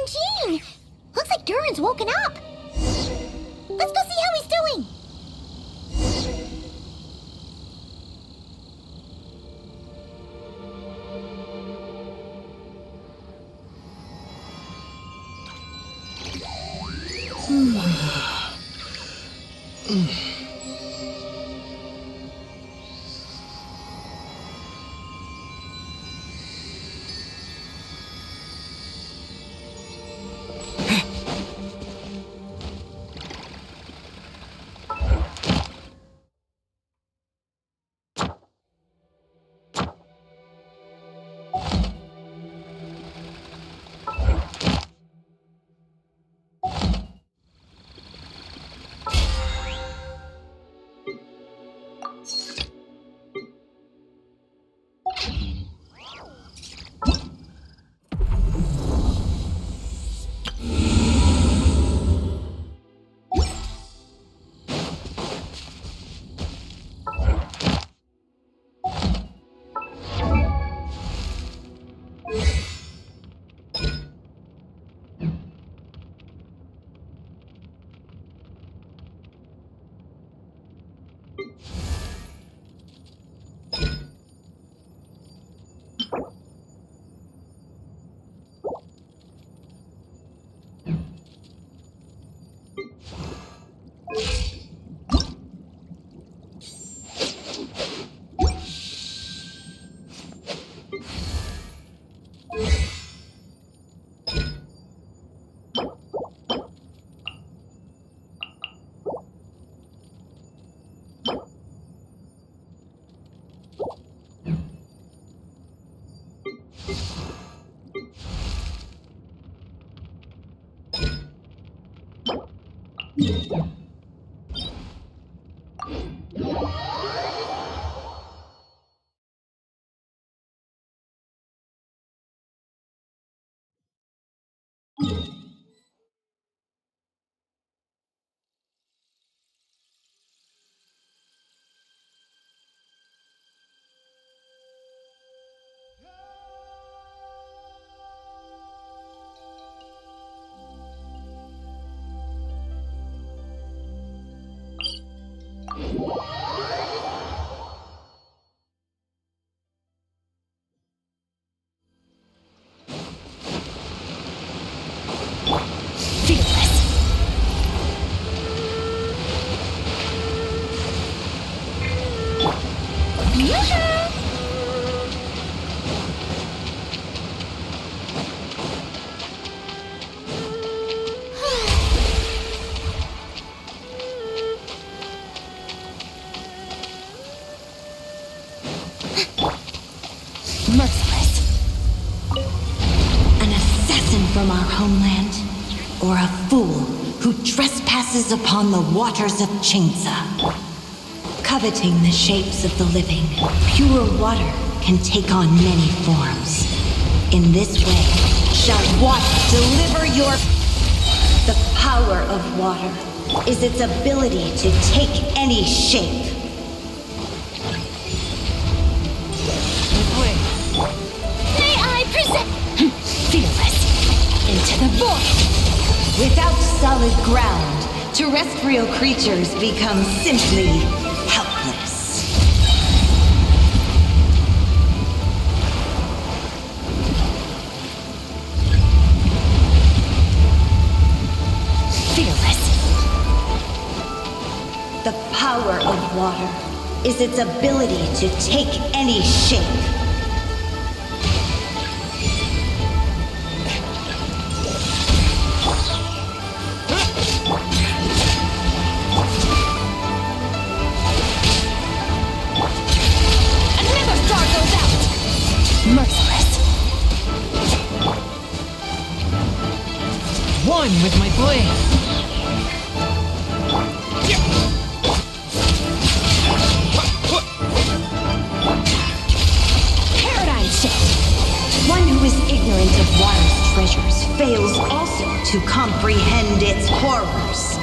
Gene! Looks like Durin's woken up. Let's go see how he's doing. Merciless. An assassin from our homeland, or a fool who trespasses upon the waters of Chainsa. Coveting the shapes of the living, pure water can take on many forms. In this way, shall water deliver your... The power of water is its ability to take any shape. May I present... Fearless. Into the void. Without solid ground, terrestrial creatures become simply helpless. Fearless. The power of water is its ability to take any shape. Merciless. One with my blade. Paradigm shift. One who is ignorant of water's treasures fails also to comprehend its horrors.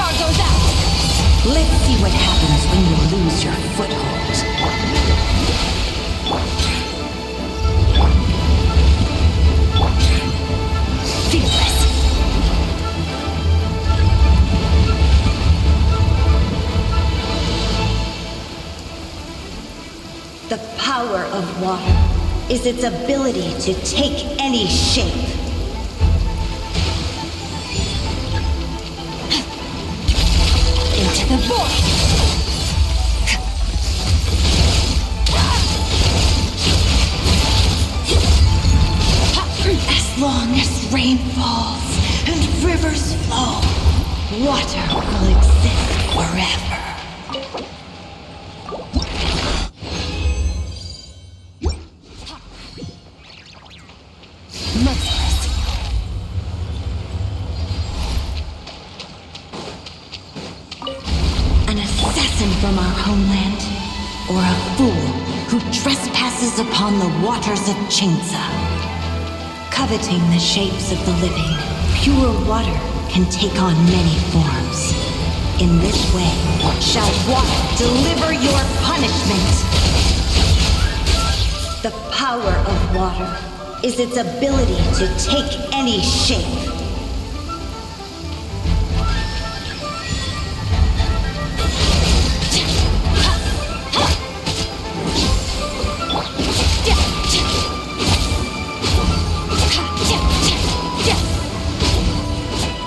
star goes out! Let's see what happens when you lose your foothold. Fearless. The power of water is its ability to take any shape. Into the void! As long as rain falls and rivers flow, water will exist forever. Merciless. An assassin from our homeland, or a fool who trespasses upon the waters of Chainsa. Coveting the shapes of the living, pure water can take on many forms. In this way, shall water deliver your punishment. The power of water is its ability to take any shape.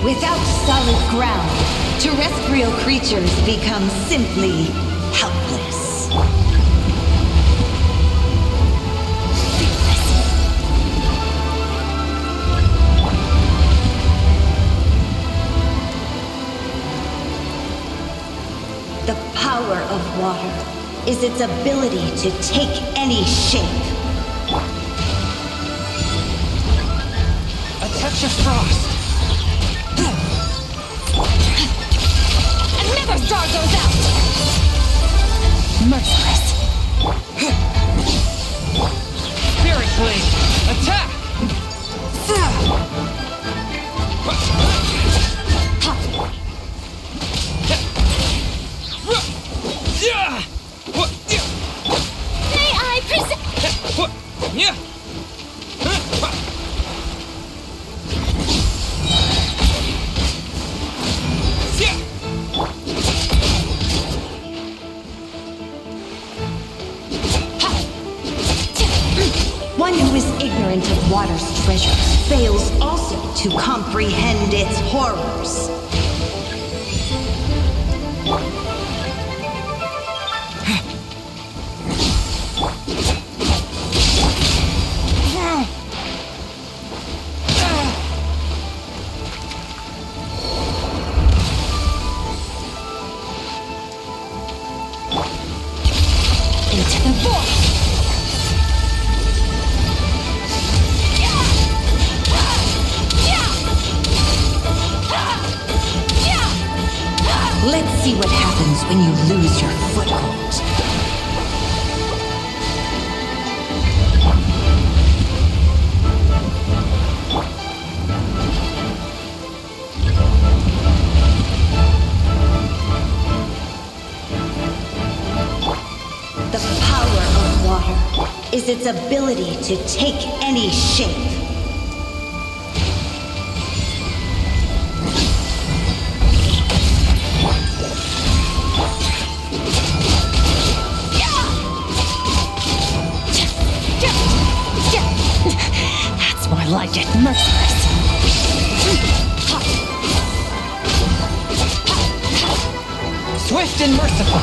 Without solid ground, terrestrial creatures become simply helpless. The power of water is its ability to take any shape. A touch of frost. Another star goes out! Merciless. Spirit Blade. Attack! May I present... One who is ignorant of water's treasures fails also to comprehend its horrors. Into the void! Let's see what happens when you lose your foothold. The power of water is its ability to take any shape. That's more like it. Merciless. Swift and merciful.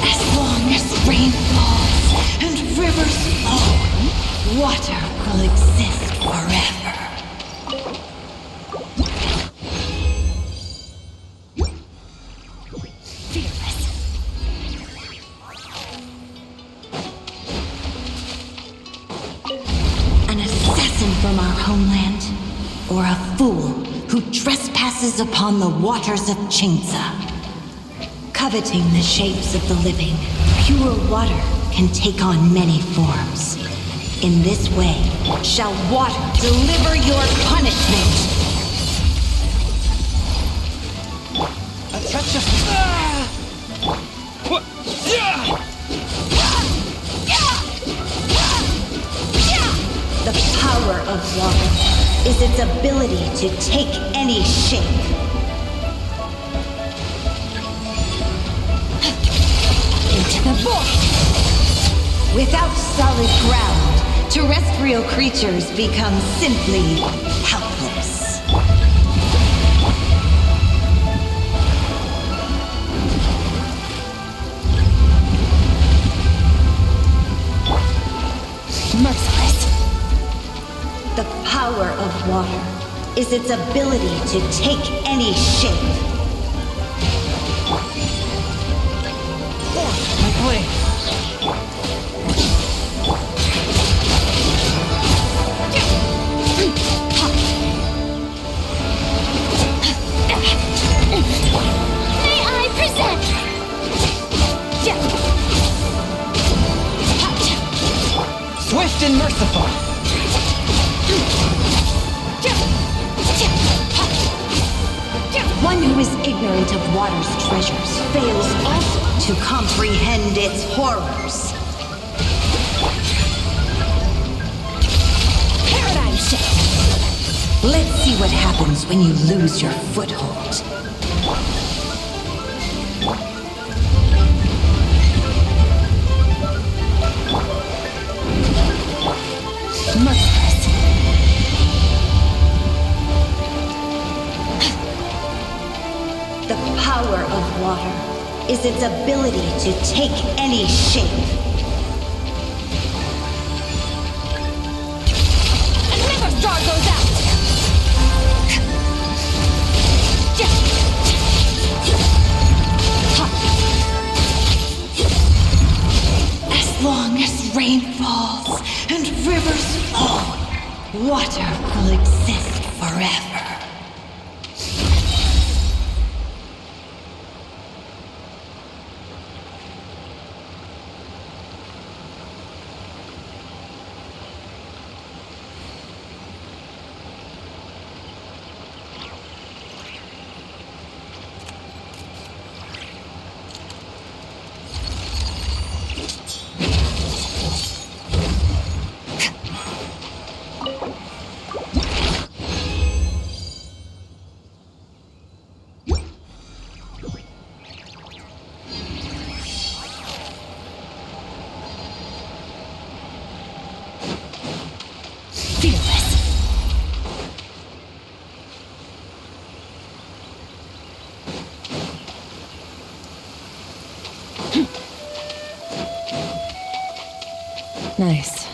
As long as rain falls and rivers flow, water will exist forever. Fearless. An assassin from our homeland, or a fool who trespasses upon the waters of Chainsa. Coveting the shapes of the living, pure water can take on many forms. In this way, shall water deliver your punishment. A touch of... What? The power of water is its ability to take any shape. Into the void! Without solid ground, terrestrial creatures become simply helpless. Merciless. The power of water is its ability to take any shape. My blade. May I present? Swift and merciful. One who is ignorant of water's treasures fails also to comprehend its horrors. Paradigm shift. Let's see what happens when you lose your foothold. Merciless. The power of water is its ability to take any shape. Another star goes out. As long as rain falls and rivers flow, water will exist forever. Fearless. Nice.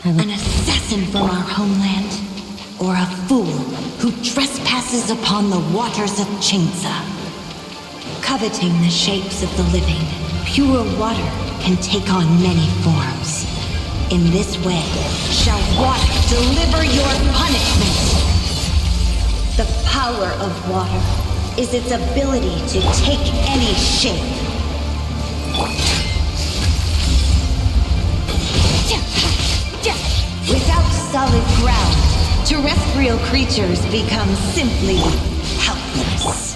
An assassin from our homeland, or a fool who trespasses upon the waters of Chainsa. Coveting the shapes of the living, pure water can take on many forms. In this way, shall water deliver your punishment. The power of water is its ability to take any shape. Without solid ground, terrestrial creatures become simply helpless.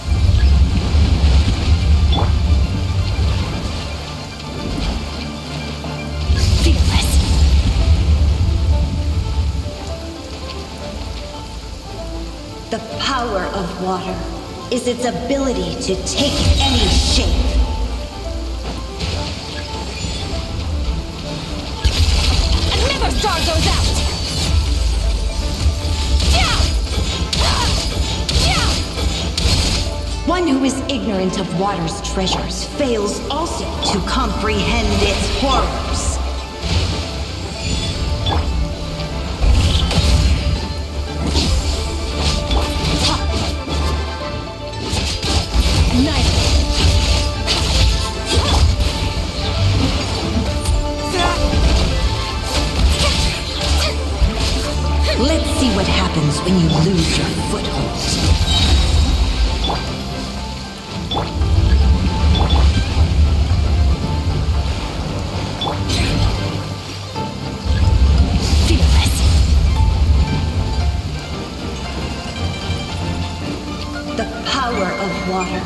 Fearless. The power of water is its ability to take any shape. Another star goes out. One who is ignorant of water's treasures fails also to comprehend its horrors. Let's see what happens when you lose your foothold. water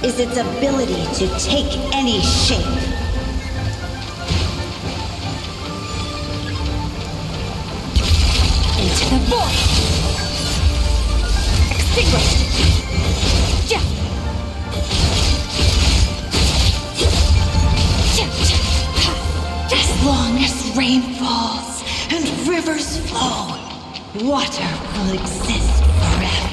is its ability to take any shape. Into the void! Extinguished! Yeah. As long as rain falls and rivers flow, water will exist forever.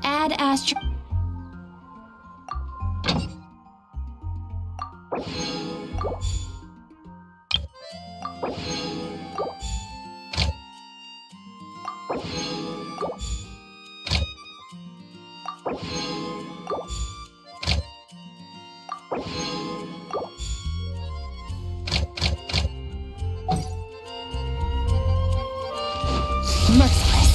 Add astro... Merciless.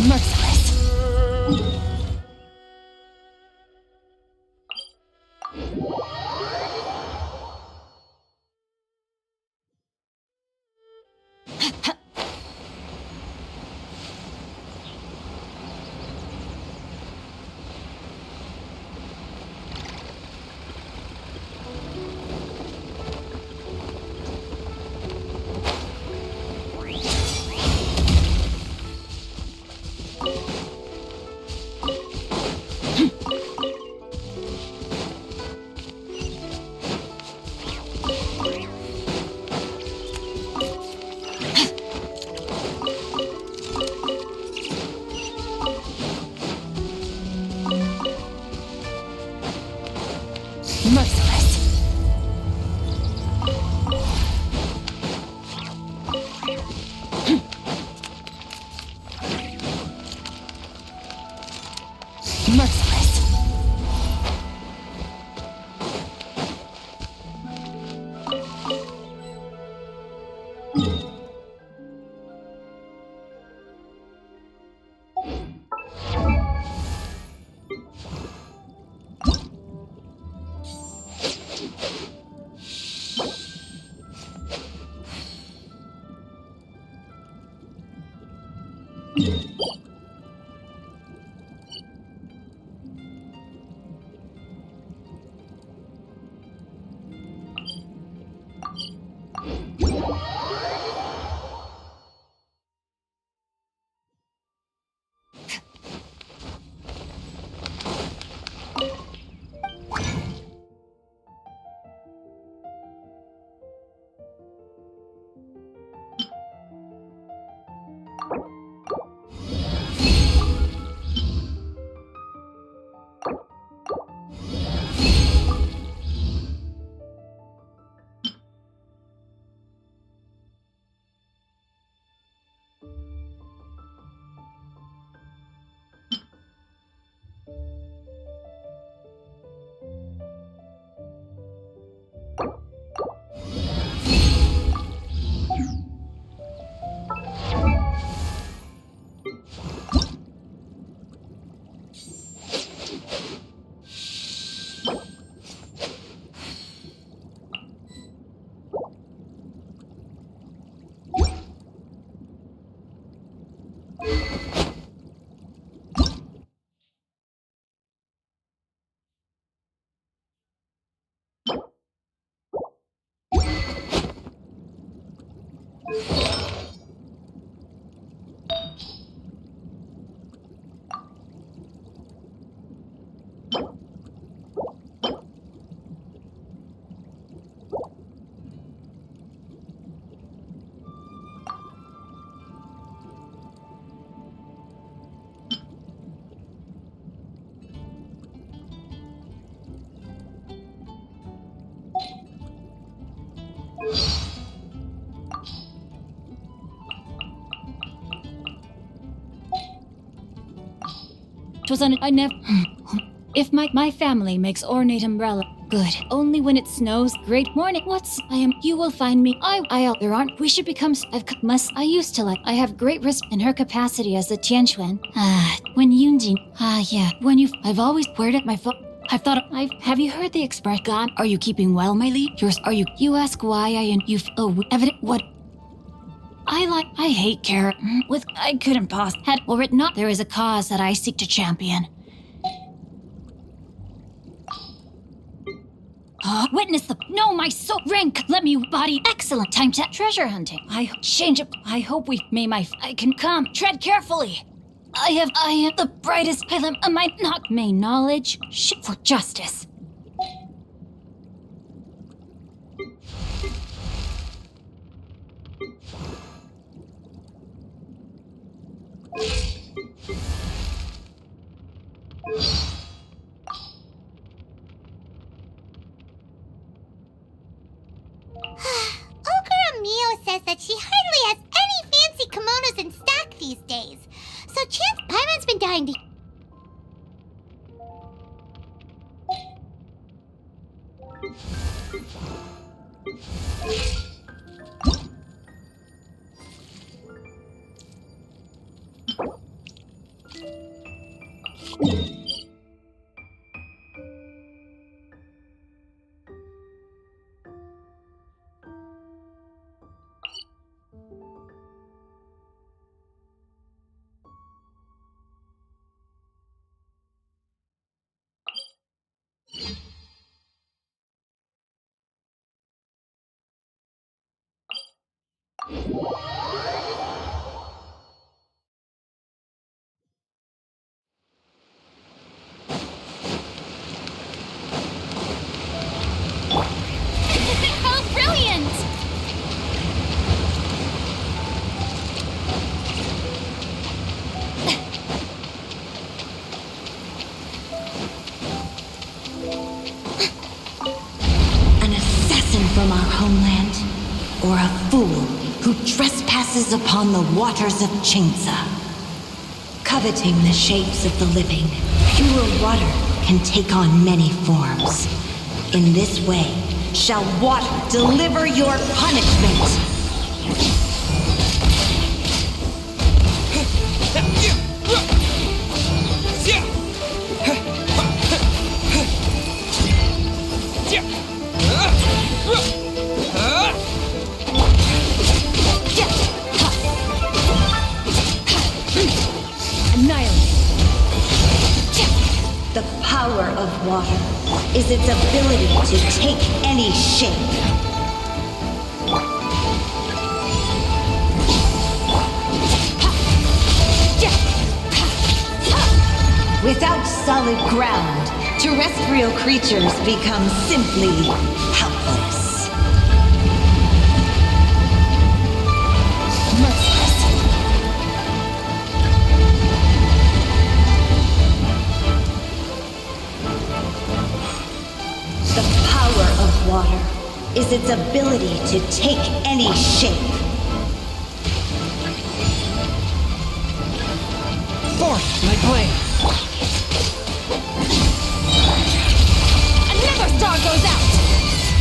Merciless. I never. If my family makes ornate umbrella, good. Only when it snows. Great morning. You will find me. There aren't. We should become. I used to like. I have great respect in her capacity as the Tianquan. When Yunjin. Yeah. I've always weared it my phone. I've thought. Have you heard the expression? God, are you keeping well, my liege? You ask why evident. What? I hate carrot. I couldn't had or it not. There is a cause that I seek to champion. Witness my soul rank. Let me body. Excellent time to treasure hunting. I hope I can come. Tread carefully. I am the brightest. May knowledge for justice. Says that she hardly has any fancy kimonos in stock these days. So Chance Paimon's been dying to... How brilliant! An assassin from our homeland, or a fool who trespasses upon the waters of Chingsa. Coveting the shapes of the living, pure water can take on many forms. In this way, shall water deliver your punishment. of water is its ability to take any shape. Without solid ground, terrestrial creatures become simply helpless. Merciless. The power of water is its ability to take any shape. Force my blade! Another star goes out!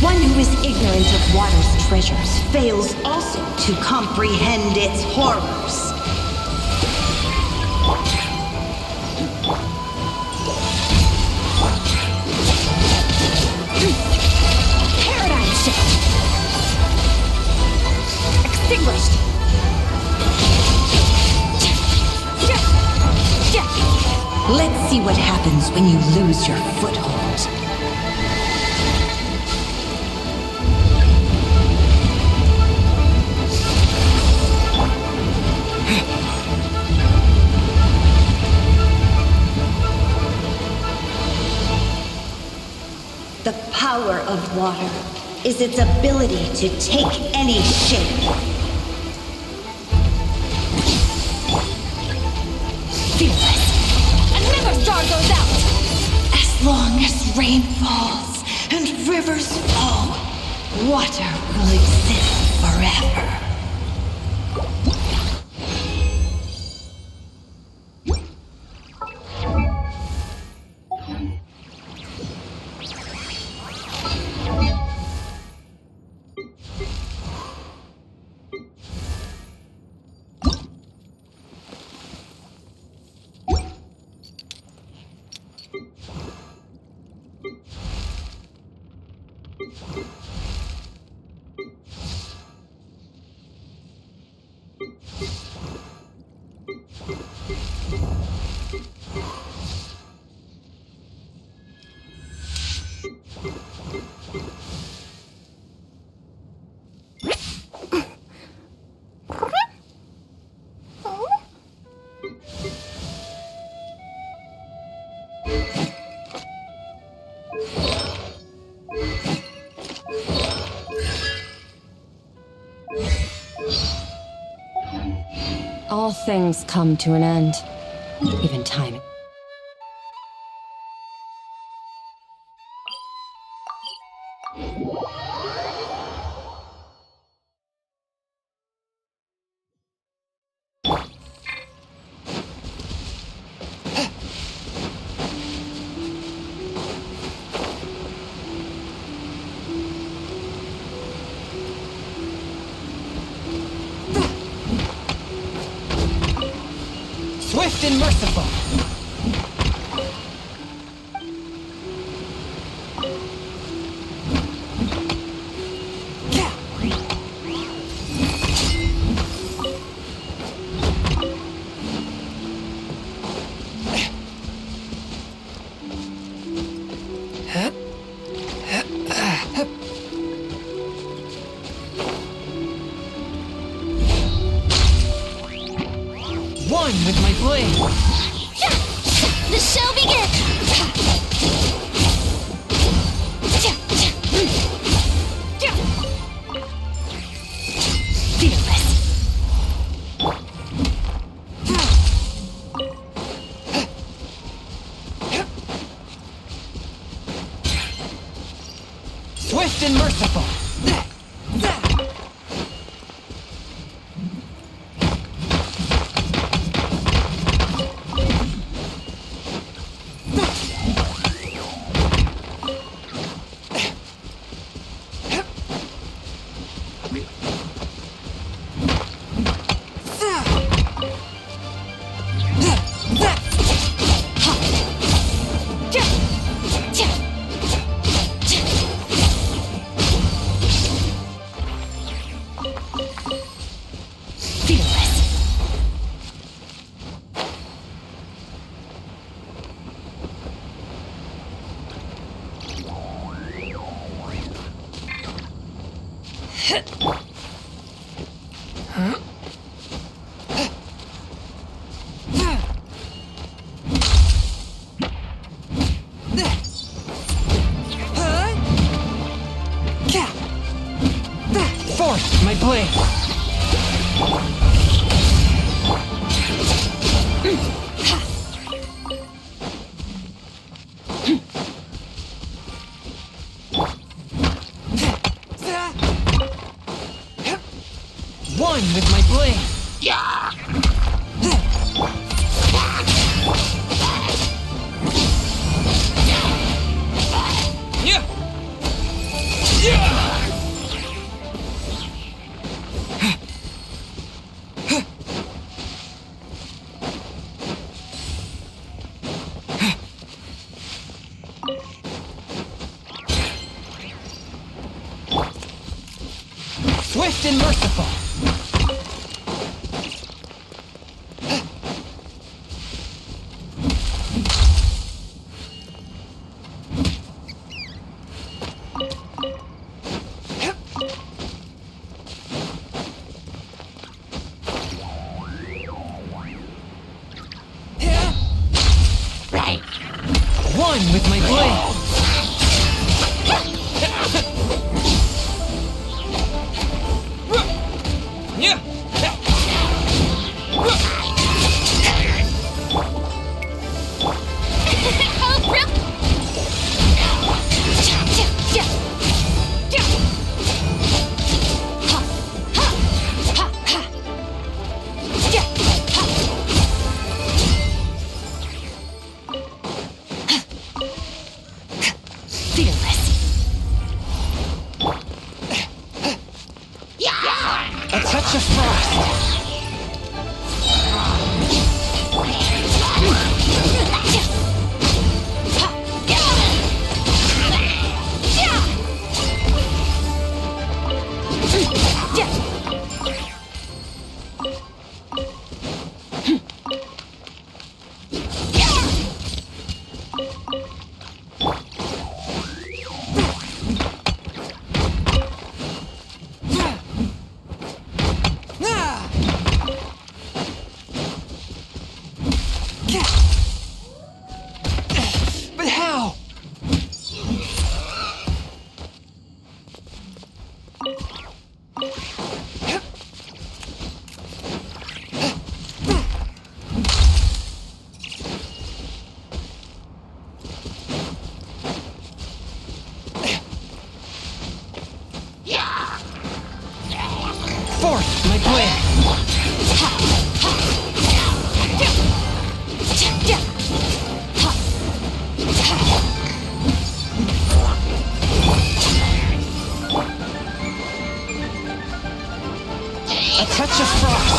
One who is ignorant of water's treasures fails also to comprehend its horrors. Paradigm shift! Extinguished! Let's see what happens when you lose your foothold. The power of water is its ability to take any shape. Fearless! Another star goes out! As long as rain falls and rivers flow, water will exist forever. All things come to an end, even time. Swift and merciful! One with my blade! The show begins! Fearless! Swift and merciful! Force my blade. One with my blade. Yeah. Swift and merciful. Right. One with my blade. A touch of frost. But how? Force my blade. A touch of frost.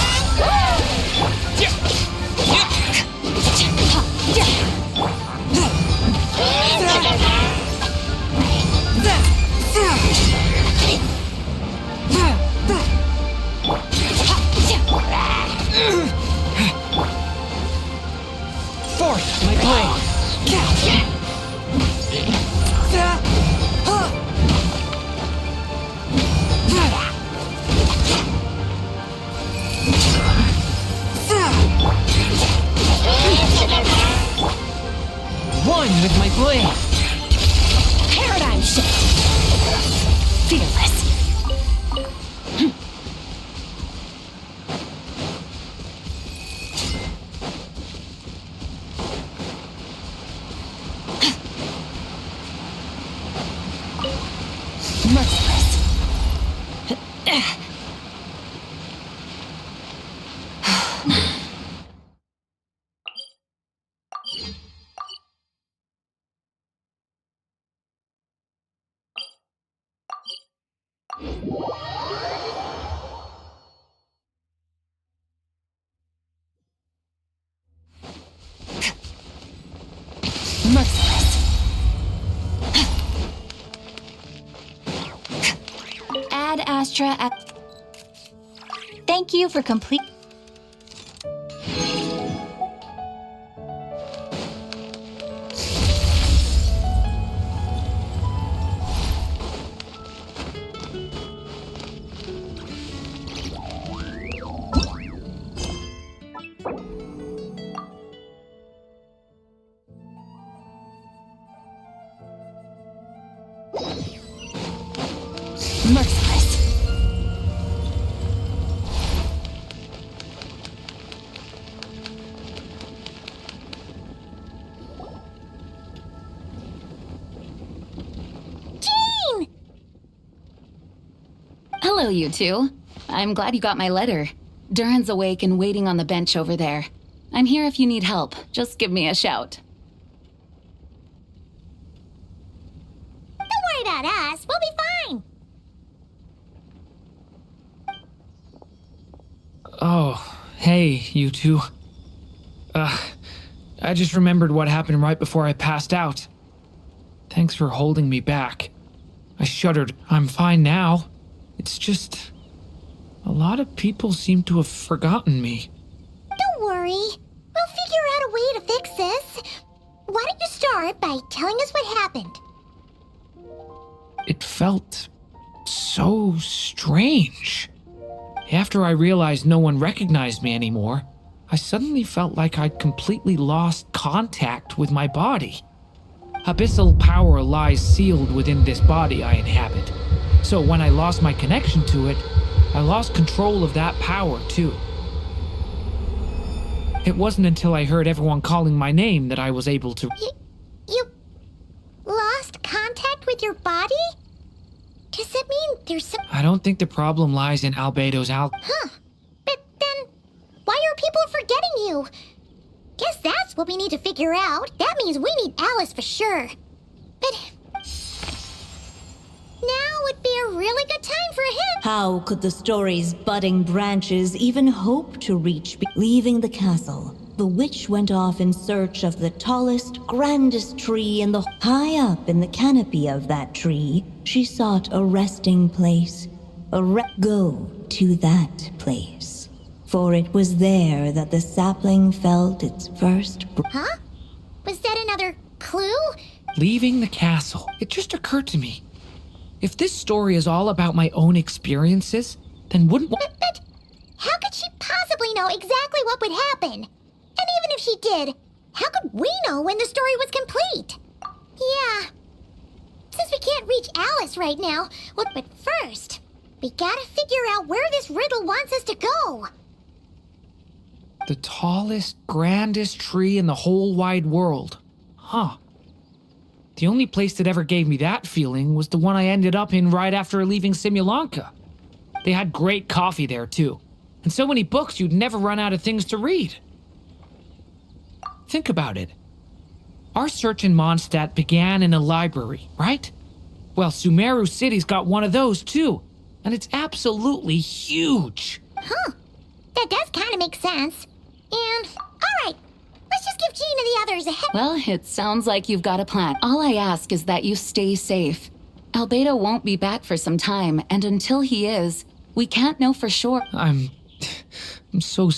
Force my blade. One with my blade. Paradigm shift. Fearless. Merciless. Merciless. Ad Astra. Thank you for complete. Merciless. Jean! Hello, you two. I'm glad you got my letter. Duran's awake and waiting on the bench over there. I'm here if you need help. Just give me a shout. Don't worry about us. We'll be fine. Oh, hey, you two. I just remembered what happened right before I passed out. Thanks for holding me back. I shuddered. I'm fine now. It's just... a lot of people seem to have forgotten me. Don't worry. We'll figure out a way to fix this. Why don't you start by telling us what happened? It felt so strange. After I realized no one recognized me anymore, I suddenly felt like I'd completely lost contact with my body. Abyssal power lies sealed within this body I inhabit. So when I lost my connection to it, I lost control of that power too. It wasn't until I heard everyone calling my name that I was able to... You lost contact with your body? Does that mean there's some... I don't think the problem lies in Albedo's Huh. But then, why are people forgetting you? Guess that's what we need to figure out. That means we need Alice for sure. But... now would be a really good time for him. How could the story's budding branches even hope to reach leaving the castle? The witch went off in search of the tallest, grandest tree in the... High up in the canopy of that tree, she sought a resting place. Go to that place. For it was there that the sapling felt its first... Huh? Was that another clue? leaving the castle. It just occurred to me. If this story is all about my own experiences, then wouldn't... But how could she possibly know exactly what would happen? And even if she did, how could we know when the story was complete? Yeah. Since we can't reach Alice right now, well, but first, we gotta figure out where this riddle wants us to go. The tallest, grandest tree in the whole wide world. Huh. The only place that ever gave me that feeling was the one I ended up in right after leaving Simulanka. They had great coffee there, too. And so many books you'd never run out of things to read. Think about it. Our search in Mondstadt began in a library, right? Well, Sumeru City's got one of those, too. And it's absolutely huge. Huh. That does kind of make sense. And, alright, let's just give Jean and the others a head. Well, it sounds like you've got a plan. All I ask is that you stay safe. Albedo won't be back for some time, and until he is, we can't know for sure. I'm so...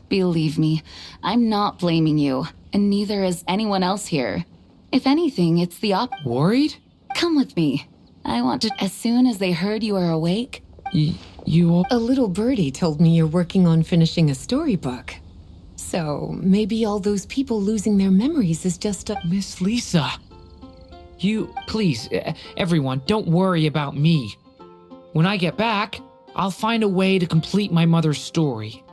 Believe me, I'm not blaming you, and neither is anyone else here. If anything, it's the Worried? Come with me. I want to... As soon as they heard you were awake... You... A little birdie told me you're working on finishing a storybook. So maybe all those people losing their memories is just a... Miss Lisa. You... Please, everyone, don't worry about me. When I get back, I'll find a way to complete my mother's story.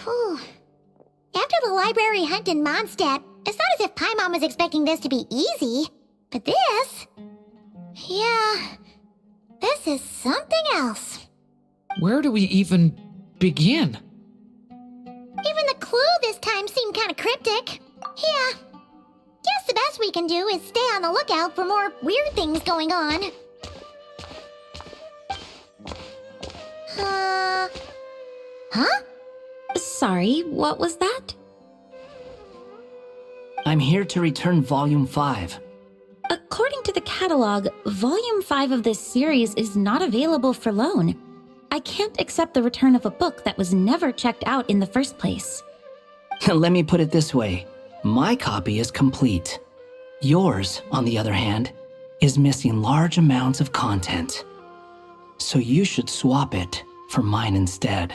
Whew. After the library hunt in Mondstadt, it's not as if Paimon was expecting this to be easy. But this... Yeah... This is something else. Where do we even begin? Even the clue this time seemed kind of cryptic. Yeah. Guess the best we can do is stay on the lookout for more weird things going on. Huh? Sorry, what was that? I'm here to return Volume 5. According to the catalog, Volume 5 of this series is not available for loan. I can't accept the return of a book that was never checked out in the first place. Let me put it this way. My copy is complete. Yours, on the other hand, is missing large amounts of content. So you should swap it for mine instead.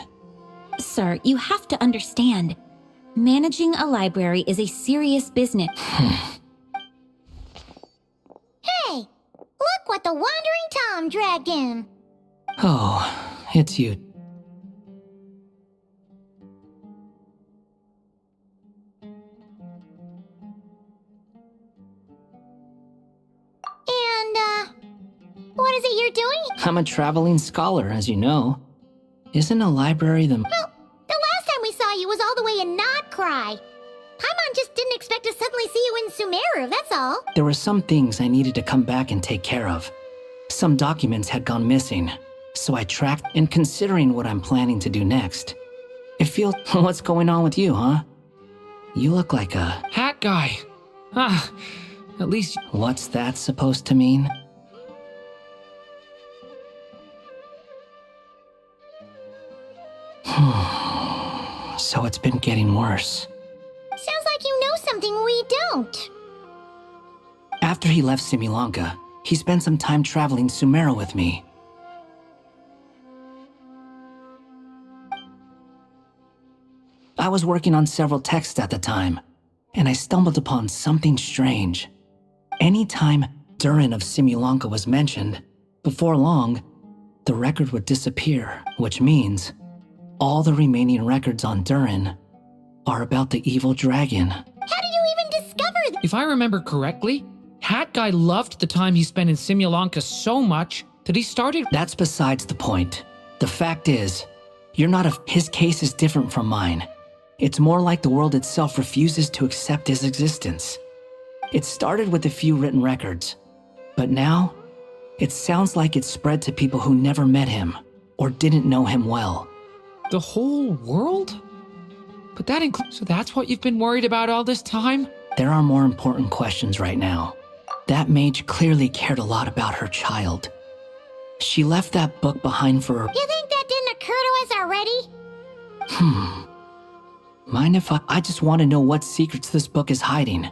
Sir, you have to understand. Managing a library is a serious business. Hey! Look what the Wandering Tom dragged in! Oh, it's you. And, what is it you're doing? I'm a traveling scholar, as you know. Isn't a library the... Well, the last time we saw you was all the way in Notcry. Paimon just didn't expect to suddenly see you in Sumeru, that's all. There were some things I needed to come back and take care of. Some documents had gone missing, so I tracked, and considering what I'm planning to do next, it feels... What's going on with you, huh? You look like a... Hat guy. Ah, at least... What's that supposed to mean? So it's been getting worse. Sounds like you know something we don't. After he left Simulanka, he spent some time traveling Sumeru with me. I was working on several texts at the time, and I stumbled upon something strange. Anytime Durin of Simulanka was mentioned, before long, the record would disappear, which means all the remaining records on Durin are about the evil dragon. How did you even discover If I remember correctly, Hat guy loved the time he spent in Simulanka so much that he started... That's besides the point. The fact is, you're not his case is different from mine. It's more like the world itself refuses to accept his existence. It started with a few written records, but now, it sounds like it's spread to people who never met him or didn't know him well. The whole world? But that includes... So that's what you've been worried about all this time? There are more important questions right now. That mage clearly cared a lot about her child. She left that book behind for... You think that didn't occur to us already? Mind if I just want to know what secrets this book is hiding.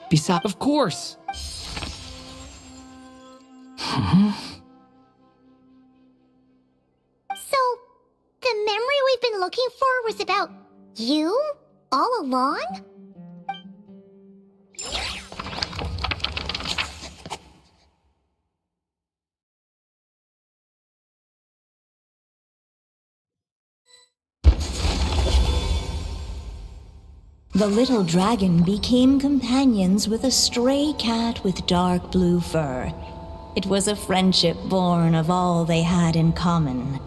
Besides... Of course. So, the memory we've been looking for was about you all along? The little dragon became companions with a stray cat with dark blue fur. It was a friendship born of all they had in common.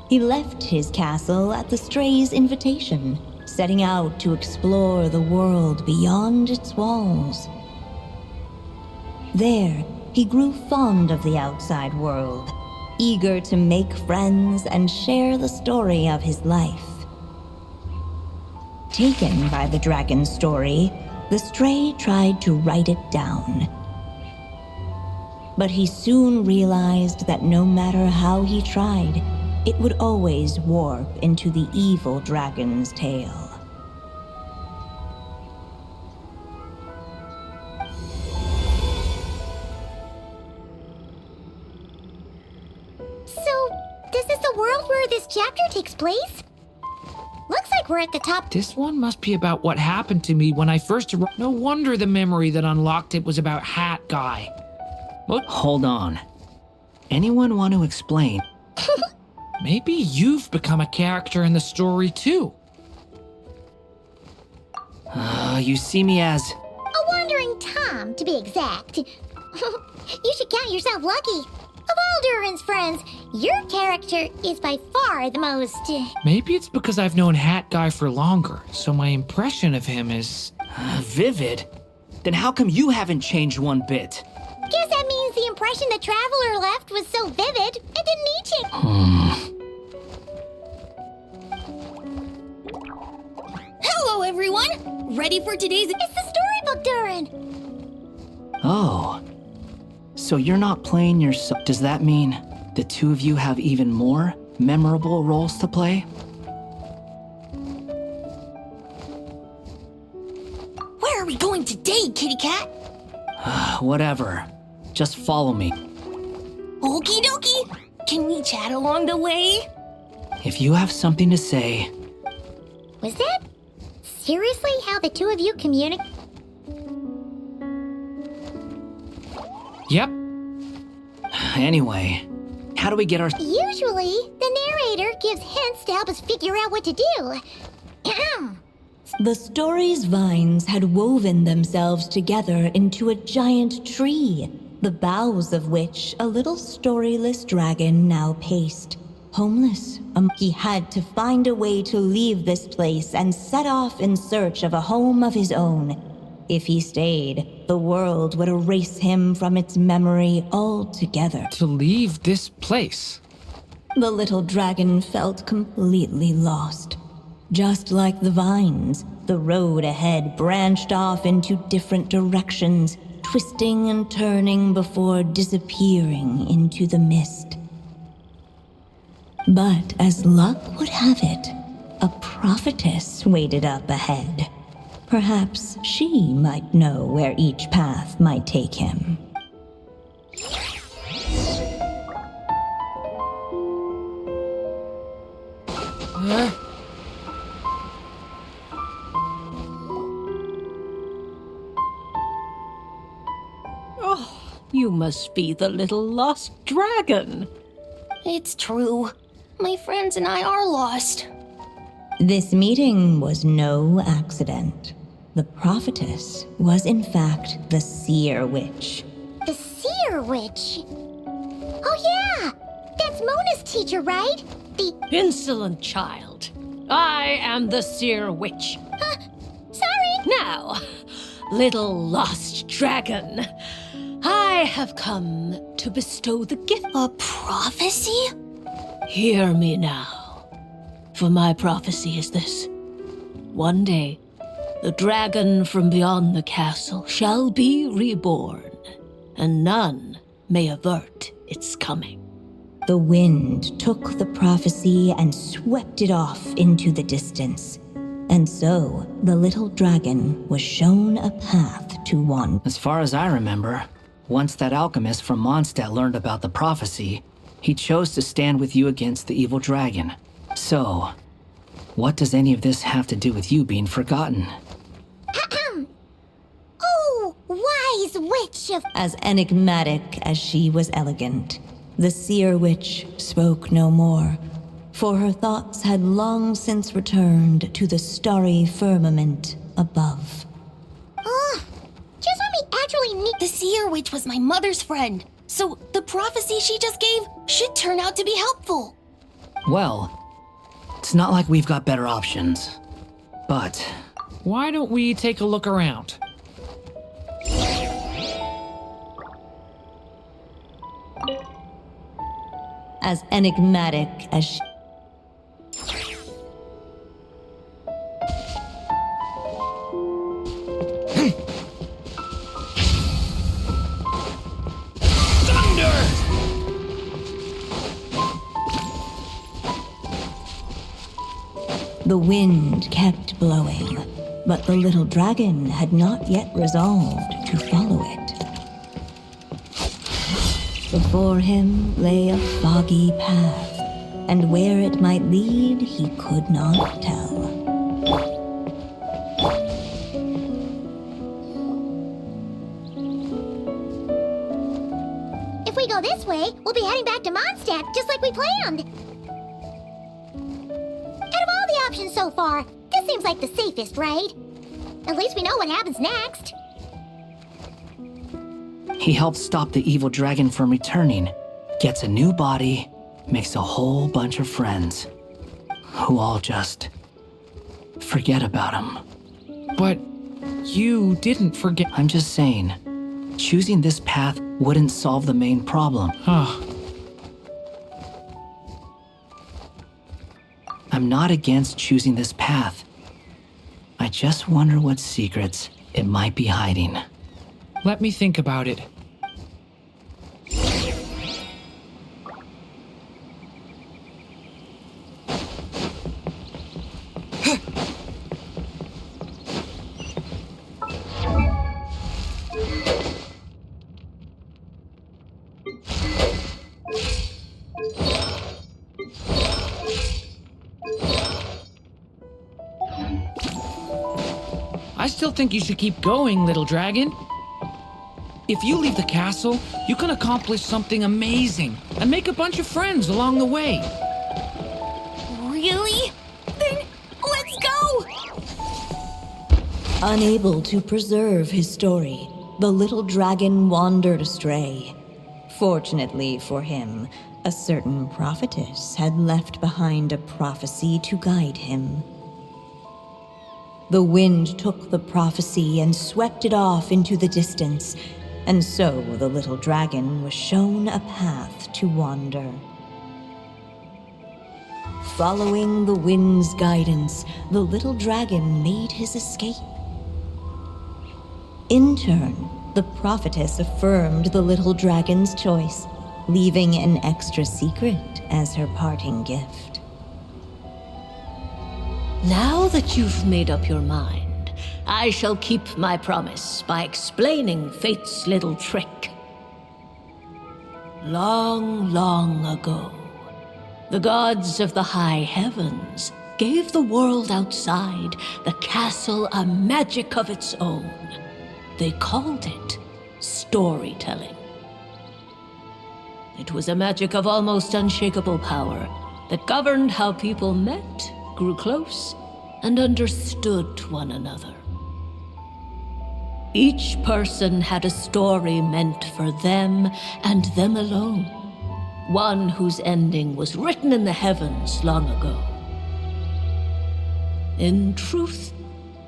He left his castle at the stray's invitation, setting out to explore the world beyond its walls. There, he grew fond of the outside world, eager to make friends and share the story of his life. Taken by the dragon's story, the stray tried to write it down. But he soon realized that no matter how he tried, it would always warp into the evil dragon's tale. So, this is the world where this chapter takes place? Looks like we're at the top. This one must be about what happened to me when I first arrived. No wonder the memory that unlocked it was about Hat Guy. What? Hold on. Anyone want to explain? Maybe you've become a character in the story too. You see me as... A wandering Tom, to be exact. You should count yourself lucky. Of all Durin's friends, your character is by far the most... Maybe it's because I've known Hat Guy for longer, so my impression of him is... vivid? Then how come you haven't changed one bit? Guess that means the impression the Traveler left was so vivid, it didn't need change. Hello, everyone! Ready for today's... It's the storybook, Durin! Oh. So you're not playing yourself. Does that mean the two of you have even more memorable roles to play? Where are we going today, kitty cat? Whatever. Just follow me. Okie dokie! Can we chat along the way? If you have something to say... Was that seriously how the two of you communicate? Yep. Anyway, how do we get our... Usually, the narrator gives hints to help us figure out what to do. Ahem. The story's vines had woven themselves together into a giant tree, the boughs of which a little storyless dragon now paced. Homeless, he had to find a way to leave this place and set off in search of a home of his own. If he stayed, the world would erase him from its memory altogether. To leave this place. The little dragon felt completely lost. Just like the vines, the road ahead branched off into different directions, twisting and turning before disappearing into the mist. But as luck would have it, a prophetess waited up ahead. Perhaps she might know where each path might take him. You must be the little lost dragon. It's true. My friends and I are lost. This meeting was no accident. The prophetess was in fact the seer witch. The seer witch. Oh yeah, that's Mona's teacher, right? The... Insolent child. I am the seer witch. Sorry. Now, little lost dragon, I have come to bestow the gift. A prophecy? Hear me now, for my prophecy is this. One day, the dragon from beyond the castle shall be reborn, and none may avert its coming. The wind took the prophecy and swept it off into the distance. And so, the little dragon was shown a path to wander. As far as I remember, once that alchemist from Mondstadt learned about the prophecy, he chose to stand with you against the evil dragon. So, what does any of this have to do with you being forgotten? Oh, wise witch of... As enigmatic as she was elegant, the seer witch spoke no more, for her thoughts had long since returned to the starry firmament above. Just let me actually meet... The seer witch was my mother's friend, so the prophecy she just gave should turn out to be helpful. Well, it's not like we've got better options. But... Why don't we take a look around? As enigmatic as she... The wind kept blowing, but the little dragon had not yet resolved to follow it. Before him lay a foggy path, and where it might lead he could not tell. If we go this way, we'll be heading back to Mondstadt, just like we planned. options so far, this seems like the safest, right? At least we know what happens next. He helps stop the evil dragon from returning, gets a new body, makes a whole bunch of friends, who all just forget about him. But you didn't forget. I'm just saying, choosing this path wouldn't solve the main problem. I'm not against choosing this path. I just wonder what secrets it might be hiding. Let me think about it. I still think you should keep going, little dragon. If you leave the castle, you can accomplish something amazing and make a bunch of friends along the way. Really? Then let's go! Unable to preserve his story, the little dragon wandered astray. Fortunately for him, a certain prophetess had left behind a prophecy to guide him. The wind took the prophecy and swept it off into the distance, and so the little dragon was shown a path to wander. Following the wind's guidance, the little dragon made his escape. In turn, the prophetess affirmed the little dragon's choice, leaving an extra secret as her parting gift. Now that you've made up your mind, I shall keep my promise by explaining fate's little trick. Long, long ago, the gods of the high heavens gave the world outside the castle a magic of its own. They called it storytelling. It was a magic of almost unshakable power that governed how people met, grew close, and understood one another. Each person had a story meant for them and them alone, one whose ending was written in the heavens long ago. In truth,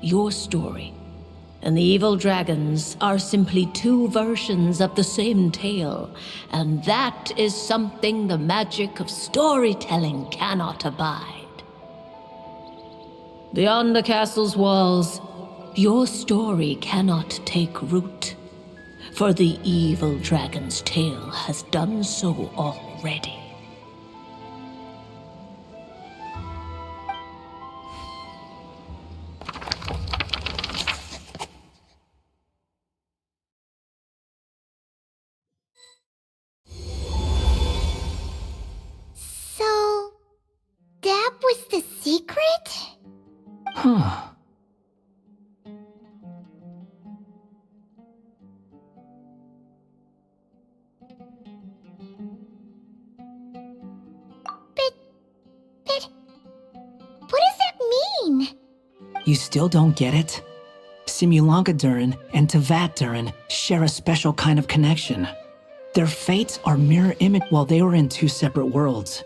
your story and the evil dragons are simply two versions of the same tale, and that is something the magic of storytelling cannot abide. Beyond the castle's walls, your story cannot take root, for the evil dragon's tale has done so already. So, that was the secret? Huh. But what does that mean? You still don't get it? Simulanka Durin and Tevat Durin share a special kind of connection. Their fates are mirror image. While they were in two separate worlds,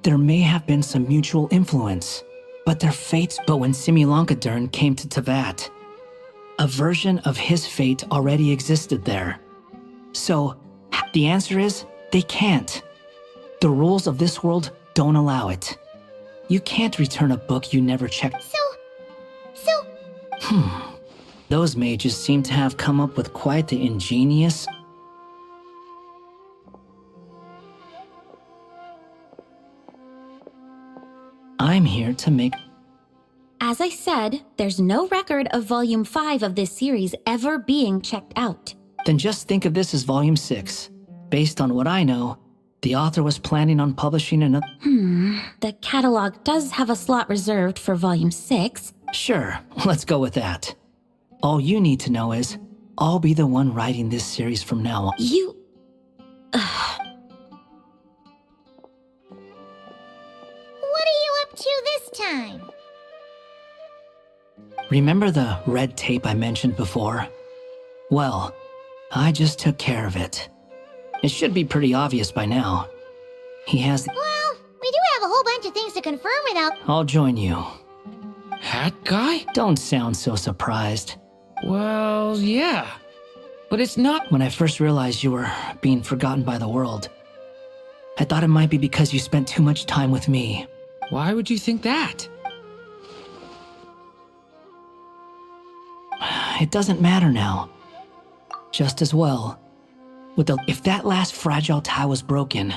there may have been some mutual influence, but when Simulanka Durin came to Tevat, a version of his fate already existed there. So, the answer is, they can't. The rules of this world don't allow it. You can't return a book you never checked. So... Those mages seem to have come up with quite the ingenious... I'm here to make... As I said, there's no record of Volume 5 of this series ever being checked out. Then just think of this as Volume 6. Based on what I know, the author was planning on publishing another... The catalog does have a slot reserved for Volume 6. Sure, let's go with that. All you need to know is, I'll be the one writing this series from now on. You... What are you up to this time? Remember the red tape I mentioned before? Well, I just took care of it. It should be pretty obvious by now. He has... Well, we do have a whole bunch of things to confirm without... I'll join you. Hat guy? Don't sound so surprised. Well, yeah. But it's not. When I first realized you were being forgotten by the world, I thought it might be because you spent too much time with me. Why would you think that? It doesn't matter now. Just as well. If that last fragile tie was broken,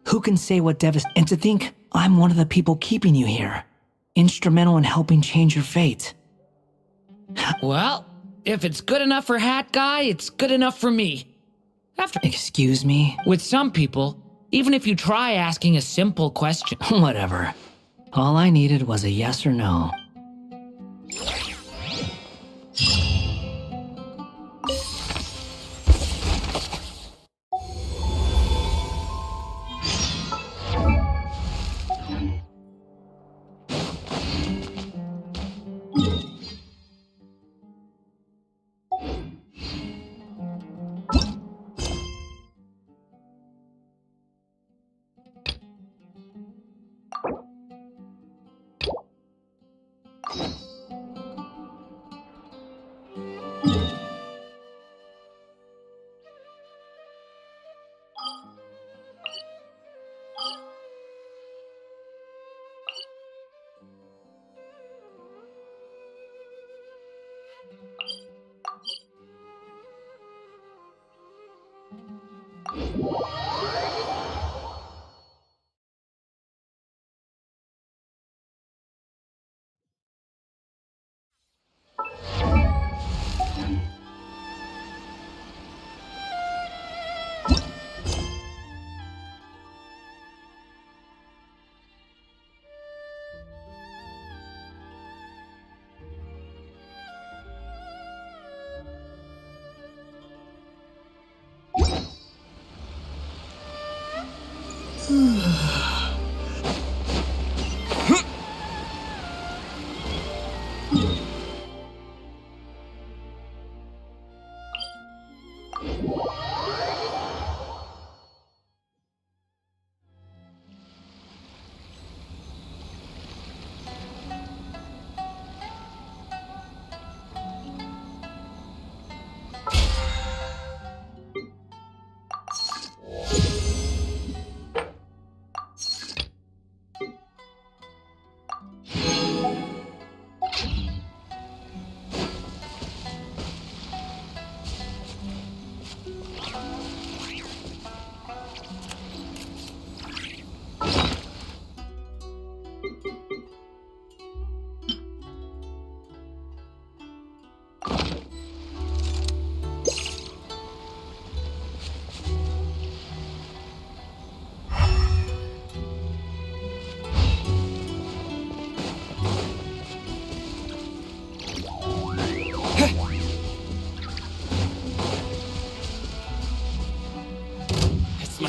who can say what And to think I'm one of the people keeping you here, instrumental in helping change your fate. Well, if it's good enough for Hat Guy, it's good enough for me. Excuse me? With some people, even if you try asking a simple question. Whatever. All I needed was a yes or no.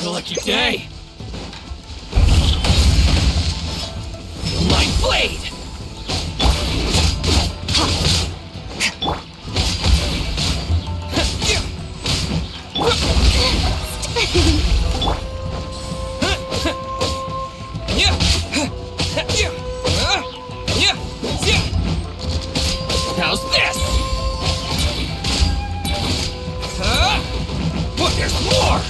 Lucky day! Light blade! How's this? But there's more!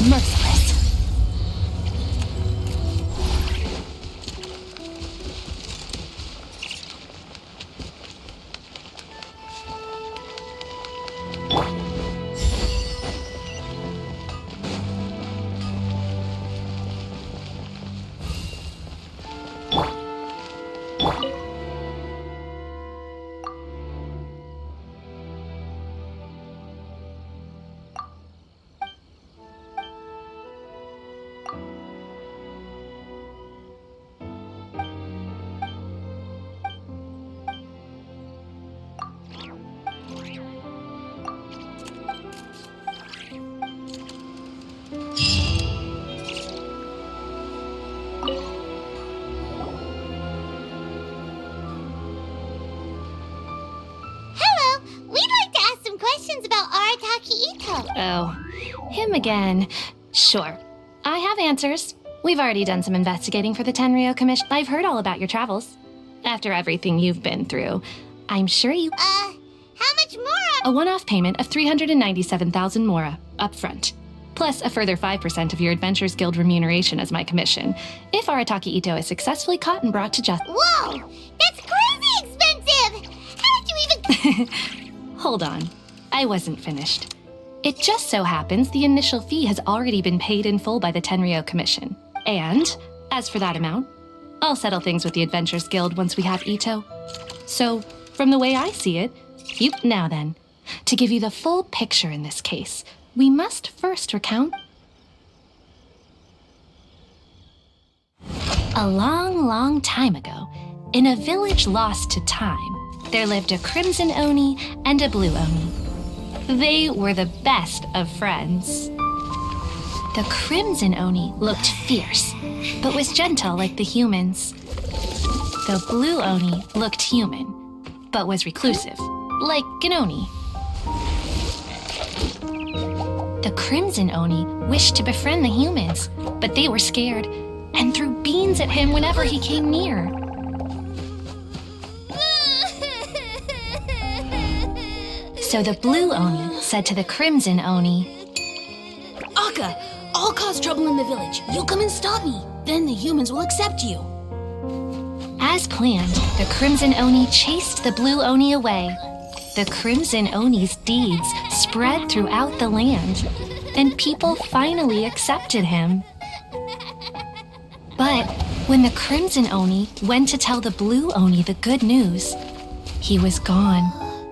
Merciless. Hello, we'd like to ask some questions about Arataki Ito. Oh, him again. Sure. I have answers. We've already done some investigating for the Tenryo Commission. I've heard all about your travels. After everything you've been through, I'm sure you... How much more? A one-off payment of 397,000 mora, upfront. Plus a further 5% of your Adventures Guild remuneration as my commission, if Arataki Ito is successfully caught and brought to justice. Whoa, that's crazy expensive! How did you even... Hold on. I wasn't finished. It just so happens the initial fee has already been paid in full by the Tenryo Commission. And, as for that amount, I'll settle things with the Adventures Guild once we have Ito. So, from the way I see it, Now then, to give you the full picture in this case, we must first recount... A long, long time ago, in a village lost to time, there lived a Crimson Oni and a Blue Oni. They were the best of friends. The Crimson Oni looked fierce, but was gentle like the humans. The Blue Oni looked human, but was reclusive, like an Oni. The Crimson Oni wished to befriend the humans, but they were scared and threw beans at him whenever he came near. So the Blue Oni said to the Crimson Oni, Akka, I'll cause trouble in the village. You come and stop me. Then the humans will accept you. As planned, the Crimson Oni chased the Blue Oni away. The Crimson Oni's deeds spread throughout the land, and people finally accepted him. But when the Crimson Oni went to tell the Blue Oni the good news, he was gone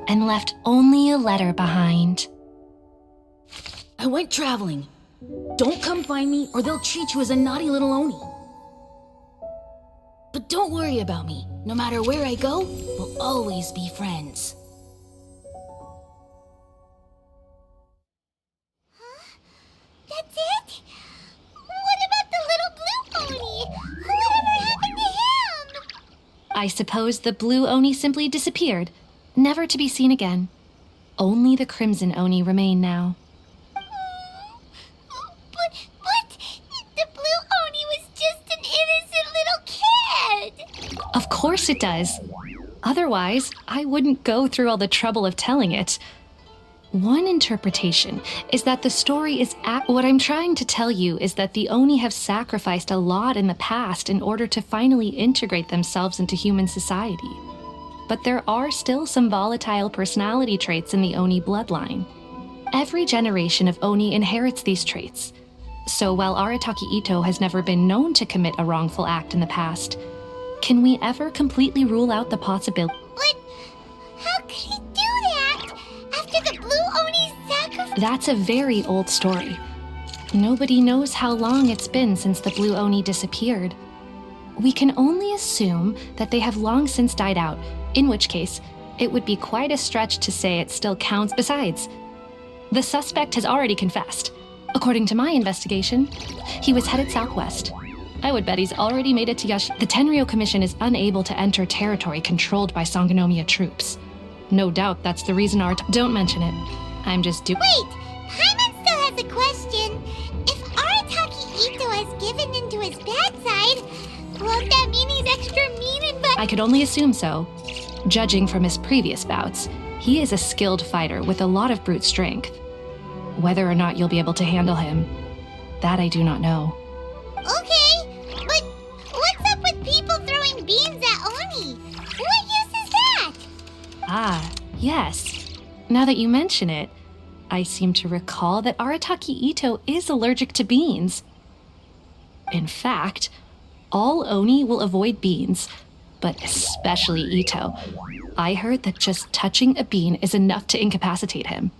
and left only a letter behind. I went traveling. Don't come find me or they'll treat you as a naughty little Oni. But don't worry about me. No matter where I go, we'll always be friends. That's it? What about the little Blue Oni? Whatever happened to him? I suppose the Blue Oni simply disappeared, never to be seen again. Only the Crimson Oni remain now. But the Blue Oni was just an innocent little kid. Of course it does. Otherwise, I wouldn't go through all the trouble of telling it. One interpretation is that the story is what I'm trying to tell you is that the Oni have sacrificed a lot in the past in order to finally integrate themselves into human society. But there are still some volatile personality traits in the Oni bloodline. Every generation of Oni inherits these traits. So while Arataki Ito has never been known to commit a wrongful act in the past, can we ever completely rule out the possibility? But how could he do that after the Blue Oni's sacrifice? That's a very old story. Nobody knows how long it's been since the Blue Oni disappeared. We can only assume that they have long since died out, in which case, it would be quite a stretch to say it still counts. Besides, the suspect has already confessed. According to my investigation, he was headed southwest. I would bet he's already made it to Yash. The Tenryo Commission is unable to enter territory controlled by Sangonomiya troops. No doubt that's the reason Don't mention it. I'm just Wait! Paimon still has a question. If Arataki Ito has given into his bad side, won't that mean he's extra mean and I could only assume so. Judging from his previous bouts, he is a skilled fighter with a lot of brute strength. Whether or not you'll be able to handle him, that I do not know. Okay, but what's up with people throwing beans at Oni? What use is that? Ah, yes. Now that you mention it, I seem to recall that Arataki Ito is allergic to beans. In fact, all Oni will avoid beans, but especially Ito. I heard that just touching a bean is enough to incapacitate him.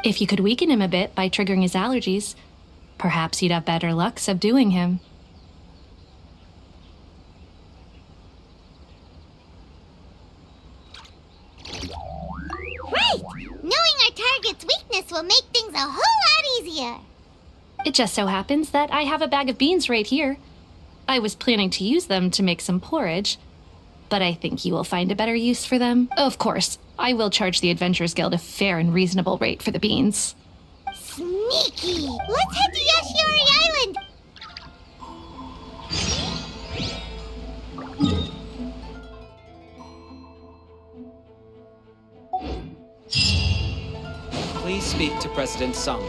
If you could weaken him a bit by triggering his allergies, perhaps you'd have better luck subduing him. Right! Knowing our target's weakness will make things a whole lot easier. It just so happens that I have a bag of beans right here. I was planning to use them to make some porridge, but I think you will find a better use for them. Of course, I will charge the Adventurers Guild a fair and reasonable rate for the beans. Sneaky! Let's head to Yoshiori Island! Please speak to President Sung.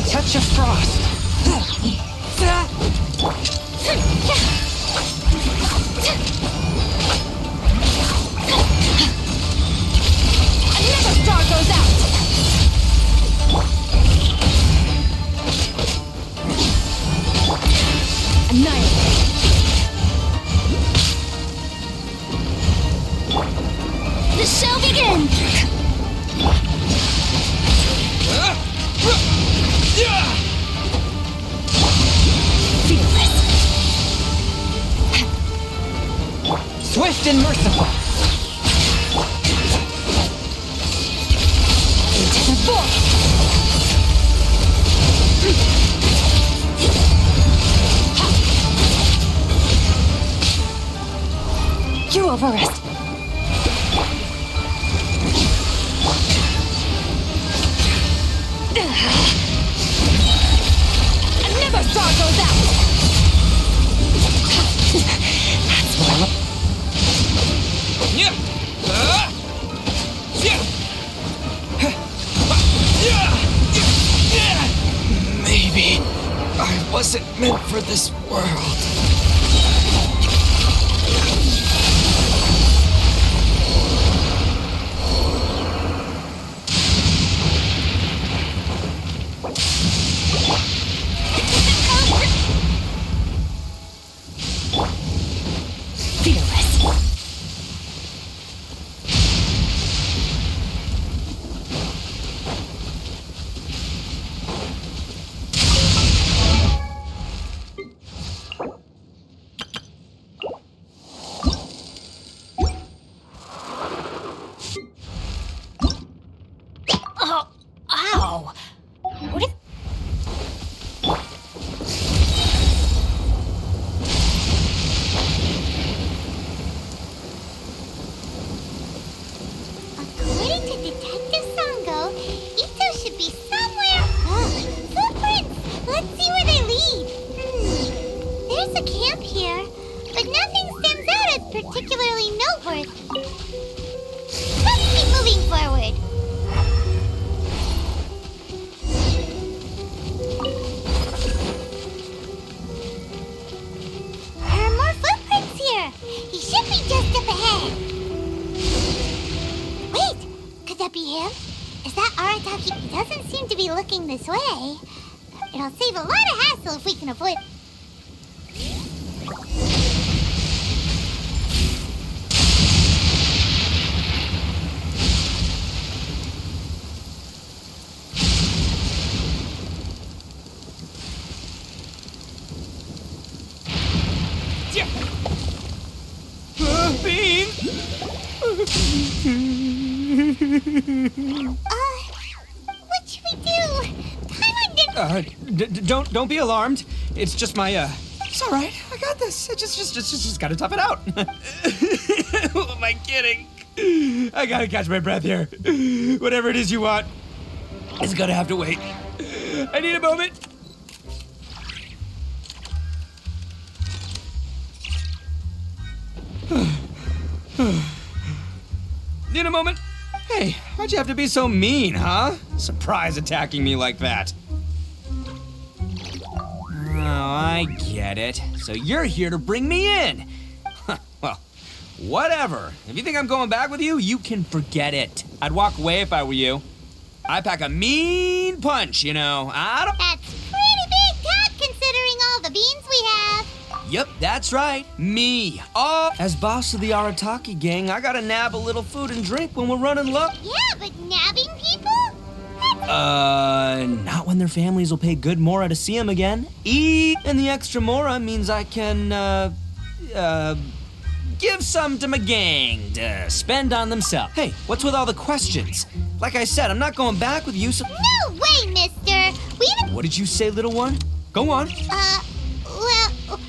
Touch of frost. Another star goes out! Annihilate! This shall begin! Swift and merciful. Into the void! You overrest. Another star goes out! That's what I love. Maybe I wasn't meant for this world. looking this way. It'll save a lot of hassle if we can avoid... Bean! What should we do? Paimon didn't... Don't be alarmed. It's just my, It's all right. I got this. I just gotta tough it out. Who am I kidding? I gotta catch my breath here. Whatever it is you want, it's gonna have to wait. I need a moment. Need a moment? Hey, why'd you have to be so mean, huh? Surprise attacking me like that. Oh, I get it. So you're here to bring me in. Well, whatever. If you think I'm going back with you, you can forget it. I'd walk away if I were you. I pack a mean punch, you know. I don't... That's pretty big talk considering all the beans we have. Yep, that's right. Me. Oh, as boss of the Arataki gang, I gotta nab a little food and drink when we're running low. Yeah, but nabbing people? Not when their families will pay good mora to see them again. And the extra mora means I can, give some to my gang to spend on themselves. Hey, what's with all the questions? Like I said, I'm not going back with you, so... No way, mister! We even... What did you say, little one? Go on.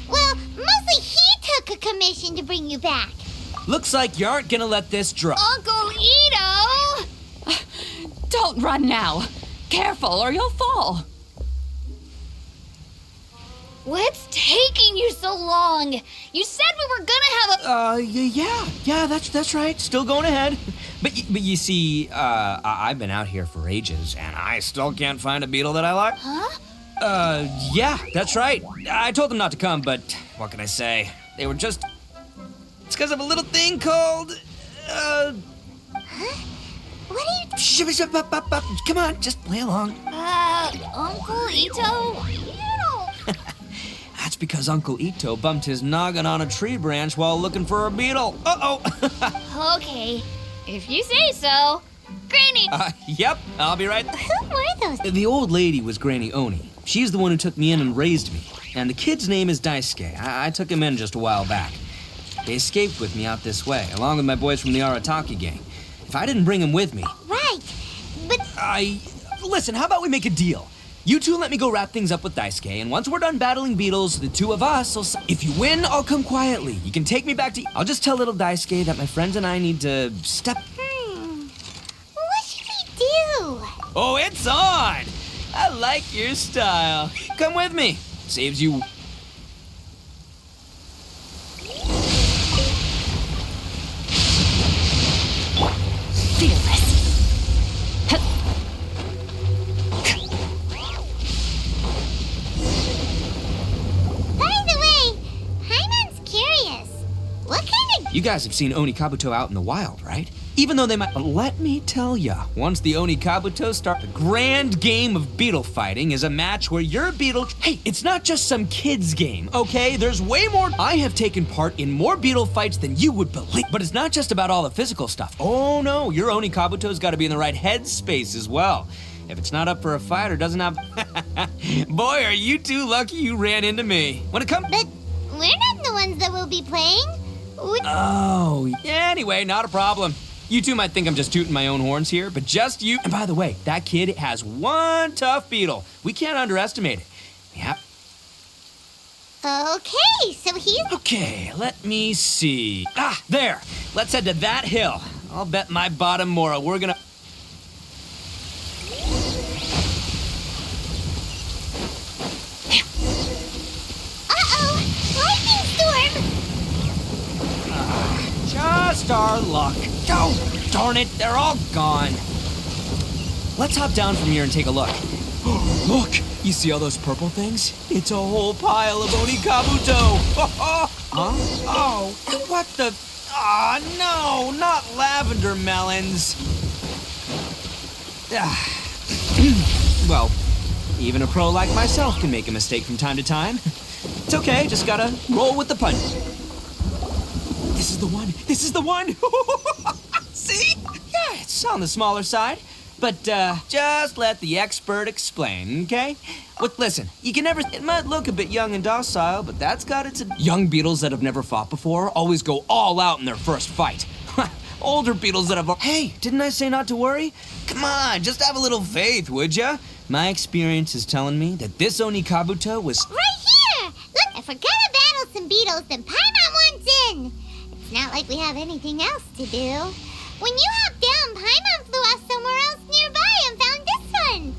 Well, mostly he took a commission to bring you back. Looks like you aren't gonna let this drop. Uncle Ito! Don't run now. Careful or you'll fall. What's taking you so long? You said we were gonna have a... Yeah, that's right. Still going ahead. But you see, I've been out here for ages, and I still can't find a beetle that I like. Huh? Yeah, that's right. I told them not to come, but what can I say? They were just... It's because of a little thing called, Huh? What are you... Come on, just play along. Uncle Ito? That's because Uncle Ito bumped his noggin on a tree branch while looking for a beetle. Uh-oh. Okay, if you say so. Granny! Yep, I'll be right. Who were those? The old lady was Granny Oni. She's the one who took me in and raised me. And the kid's name is Daisuke. I took him in just a while back. They escaped with me out this way, along with my boys from the Arataki gang. If I didn't bring him with me... Right, but... Listen, how about we make a deal? You two let me go wrap things up with Daisuke, and once we're done battling beetles, the two of us will... If you win, I'll come quietly. You can take me back to... I'll just tell little Daisuke that my friends and I need to step... What should we do? Oh, it's on! I like your style. Come with me. Saves you... Fearless. By the way, Paimon's curious. What kind of... You guys have seen Oni Kabuto out in the wild, right? Even though they might... But let me tell ya, once the Oni Kabuto start, the grand game of beetle fighting is a match where your beetle... Hey, it's not just some kid's game, okay? There's way more... I have taken part in more beetle fights than you would believe. But it's not just about all the physical stuff. Oh no, your Oni Kabuto's gotta be in the right headspace as well. If it's not up for a fight or doesn't have... Boy, are you two lucky you ran into me. When it comes... But we're not the ones that will be playing. Oh, yeah, anyway, not a problem. You two might think I'm just tooting my own horns here, but just you... And by the way, that kid has one tough beetle. We can't underestimate it. Yep. Okay, so he's... Okay, let me see. Ah, there. Let's head to that hill. I'll bet my bottom Mora we're gonna... Uh-oh! Lightning storm! Just our luck. Oh, darn it, they're all gone. Let's hop down from here and take a look. Look, you see all those purple things? It's a whole pile of Oni Kabuto. Huh? Oh, what the... Ah, no, not lavender melons. Well, even a pro like myself can make a mistake from time to time. It's okay, just gotta roll with the punches. This is the one! This is the one! See? Yeah, it's on the smaller side. But, just let the expert explain, okay? Listen, you can never... It might look a bit young and docile, but that's got its... Young beetles that have never fought before always go all out in their first fight. Older beetles that have... Hey, didn't I say not to worry? Come on, just have a little faith, would ya? My experience is telling me that this Oni Kabuto was... Right here! Look, if we're gonna battle some beetles, then Paimon wants in! It's not like we have anything else to do. When you hopped down, Paimon flew off somewhere else nearby and found this one.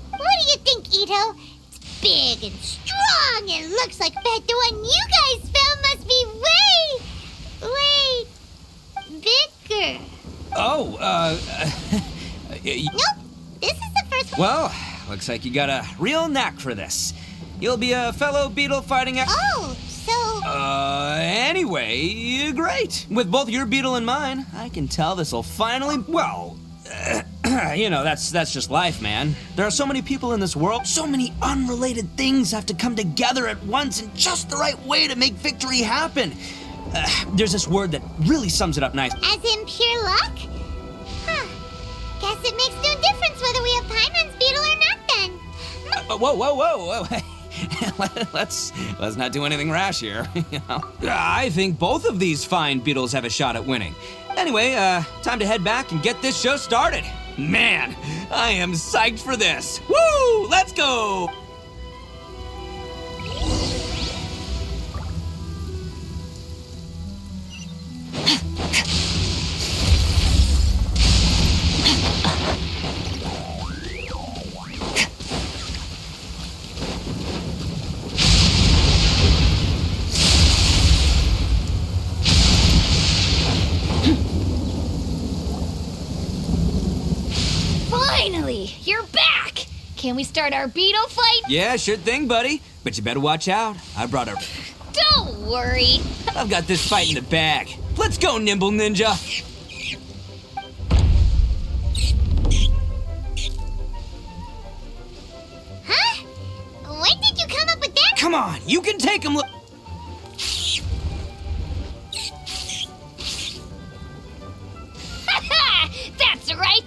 What do you think, Ito? It's big and strong and looks like bet the one you guys found must be way bigger. Oh, Nope, this is the first one. Well, looks like you got a real knack for this. You'll be a fellow beetle fighting... Oh, so... Anyway, great. With both your beetle and mine, I can tell this'll finally... Well, you know, that's just life, man. There are so many people in this world, so many unrelated things have to come together at once in just the right way to make victory happen. There's this word that really sums it up nice. As in pure luck? Huh. Guess it makes no difference whether we have Paimon's beetle or not then. Whoa. Let's not do anything rash here, you know. I think both of these fine beetles have a shot at winning. Anyway, time to head back and get this show started. Man, I am psyched for this. Woo! Let's go! Finally, you're back! Can we start our beetle fight? Yeah, sure thing, buddy. But you better watch out. I brought a... Don't worry. I've got this fight in the bag. Let's go, Nimble Ninja. Huh? When did you come up with that? Come on, you can take him. That's right.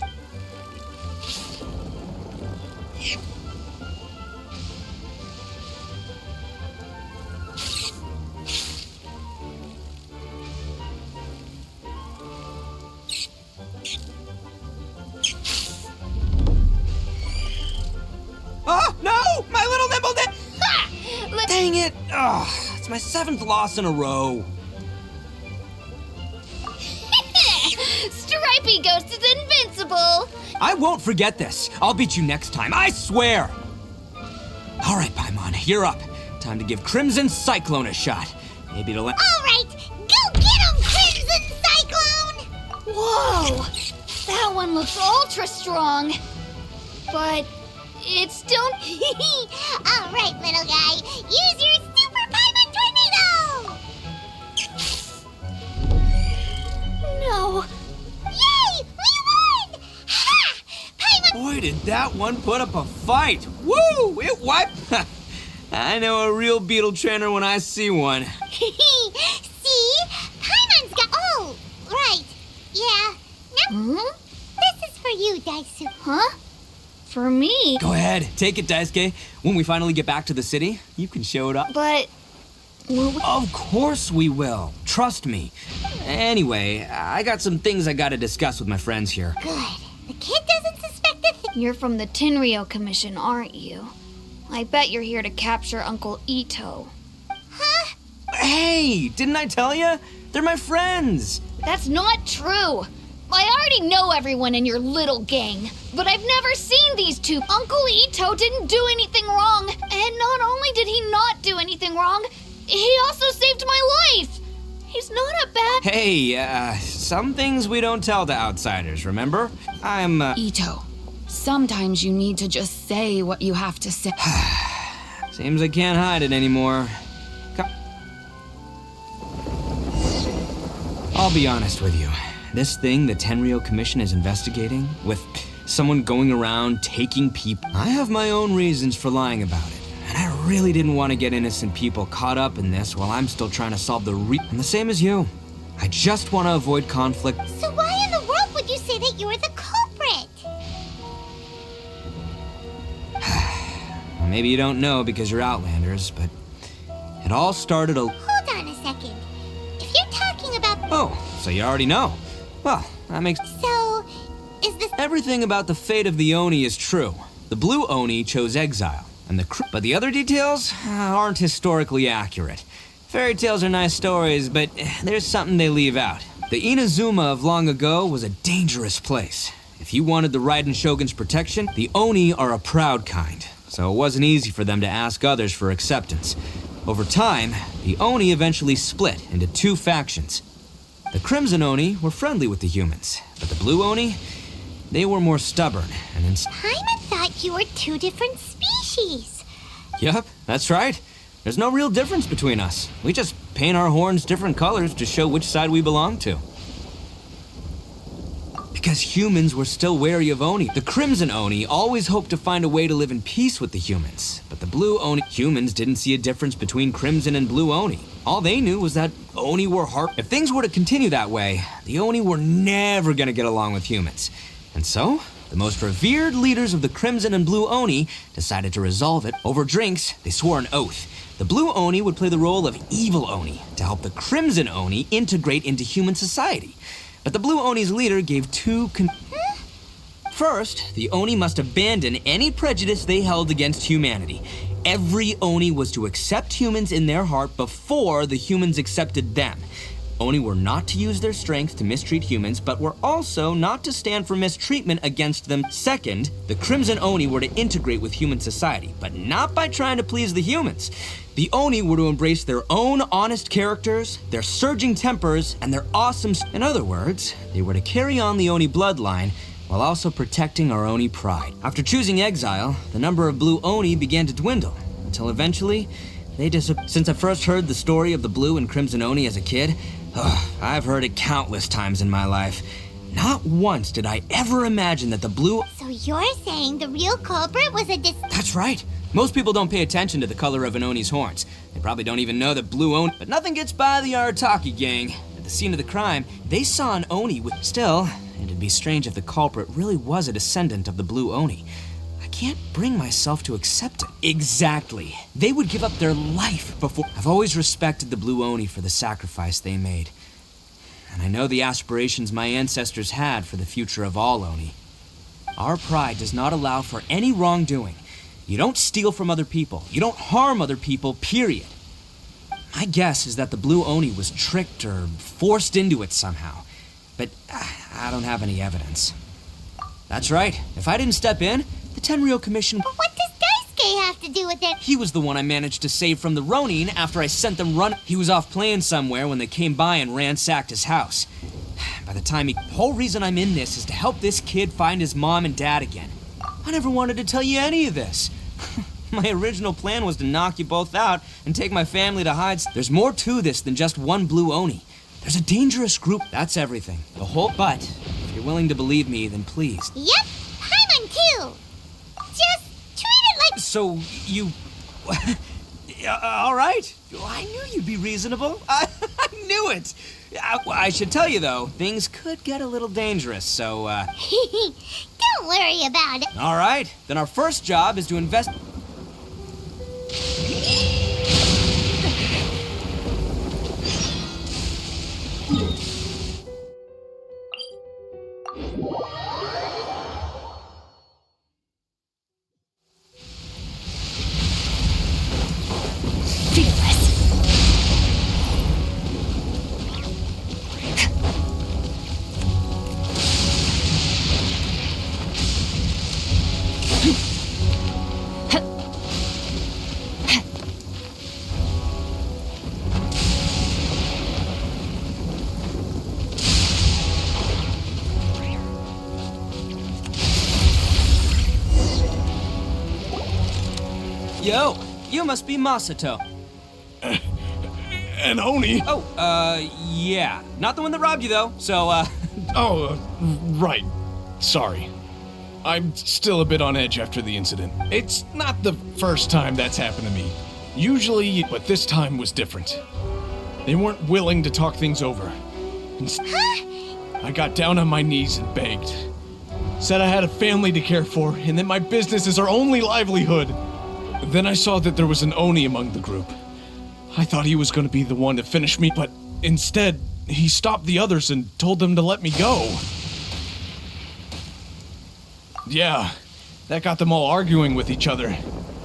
Oh, no! My little Nimble Ninja! Dang it! Oh, it's my 7th loss in a row. Stripey Ghost is invincible. I won't forget this. I'll beat you next time, I swear. All right, Paimon, you're up. Time to give Crimson Cyclone a shot. Maybe it'll... All right, go get him, Crimson Cyclone! Whoa! That one looks ultra strong. But it's still... All right, little guy, use your Super Paimon Tornado! No. Yay! We won! Ha! Paimon... Boy, did that one put up a fight. Woo! It wiped... I know a real beetle trainer when I see one. See? Paimon's got... Oh, right. Yeah. Now, this is for you, Daisu. Huh? For me? Go ahead, take it, Daisuke. When we finally get back to the city, you can show it up. But... Of course we will. Trust me. Anyway, I got some things I gotta discuss with my friends here. Good. The kid doesn't suspect a thing. You're from the Tenryo Commission, aren't you? I bet you're here to capture Uncle Ito. Huh? Hey, didn't I tell you? They're my friends. That's not true! I already know everyone in your little gang, but I've never seen these two. Uncle Ito didn't do anything wrong, and not only did he not do anything wrong, he also saved my life! He's not a bad... Hey, some things we don't tell to outsiders, remember? I'm, Ito, sometimes you need to just say what you have to say. Seems I can't hide it anymore. I'll be honest with you. This thing the Tenryo Commission is investigating, with Someone going around taking people. I have my own reasons for lying about it. And I really didn't want to get innocent people caught up in this while I'm still trying to solve And the same as you. I just want to avoid conflict. So why in the world would you say that you're the culprit? Well, maybe you don't know because you're Outlanders, but it all started Hold on a second. If you're talking about... Oh, so you already know. Well, that makes... So, is this... Everything about the fate of the Oni is true. The blue Oni chose exile, and but the other details aren't historically accurate. Fairy tales are nice stories, but there's something they leave out. The Inazuma of long ago was a dangerous place. If you wanted the Raiden Shogun's protection, the Oni are a proud kind, so it wasn't easy for them to ask others for acceptance. Over time, the Oni eventually split into two factions. The Crimson Oni were friendly with the humans, but the Blue Oni, they were more stubborn and Paimon thought you were two different species. Yup, that's right. There's no real difference between us. We just paint our horns different colors to show which side we belong to. Because humans were still wary of Oni. The Crimson Oni always hoped to find a way to live in peace with the humans. But the Blue Oni... Humans didn't see a difference between Crimson and Blue Oni. All they knew was that Oni were If things were to continue that way, the Oni were never gonna get along with humans. And so, the most revered leaders of the Crimson and Blue Oni decided to resolve it. Over drinks, they swore an oath. The Blue Oni would play the role of evil Oni to help the Crimson Oni integrate into human society. But the Blue Oni's leader gave First, the Oni must abandon any prejudice they held against humanity. Every Oni was to accept humans in their heart before the humans accepted them. Oni were not to use their strength to mistreat humans, but were also not to stand for mistreatment against them. Second, the Crimson Oni were to integrate with human society, but not by trying to please the humans. The Oni were to embrace their own honest characters, their surging tempers, and their awesome... In other words, they were to carry on the Oni bloodline while also protecting our Oni pride. After choosing exile, the number of Blue Oni began to dwindle, until eventually, they disappeared. Since I first heard the story of the Blue and Crimson Oni as a kid, I've heard it countless times in my life. Not once did I ever imagine that the Blue... So you're saying the real culprit was a That's right. Most people don't pay attention to the color of an Oni's horns. They probably don't even know that Blue Oni... But nothing gets by the Arataki gang. At the scene of the crime, they saw an Oni with... Still, it'd be strange if the culprit really was a descendant of the Blue Oni. I can't bring myself to accept it. Exactly. They would give up their life before... I've always respected the Blue Oni for the sacrifice they made. And I know the aspirations my ancestors had for the future of all Oni. Our pride does not allow for any wrongdoing. You don't steal from other people. You don't harm other people, period. My guess is that the Blue Oni was tricked or forced into it somehow. But I don't have any evidence. That's right. If I didn't step in, the Tenryou Commission... But what does Daisuke have to do with it? He was the one I managed to save from the Ronin after I sent them run... He was off playing somewhere when they came by and ransacked his house. By the time The whole reason I'm in this is to help this kid find his mom and dad again. I never wanted to tell you any of this. My original plan was to knock you both out and take my family to hide. There's more to this than just one Blue Oni. There's a dangerous group. That's everything. The whole... But, if you're willing to believe me, then please. Yep, Paimon too. Just treat it like... So, you... all right. I knew you'd be reasonable. I knew it. I should tell you, though, things could get a little dangerous, so, Don't worry about it. All right. Then our first job is to invest... Yo, you must be Masato. An Oni? Oh, yeah. Not the one that robbed you, though, so, Oh, right. Sorry. I'm still a bit on edge after the incident. It's not the first time that's happened to me. Usually, but this time was different. They weren't willing to talk things over. I got down on my knees and begged. Said I had a family to care for, and that my business is our only livelihood. Then I saw that there was an Oni among the group. I thought he was going to be the one to finish me, but instead, he stopped the others and told them to let me go. Yeah, that got them all arguing with each other.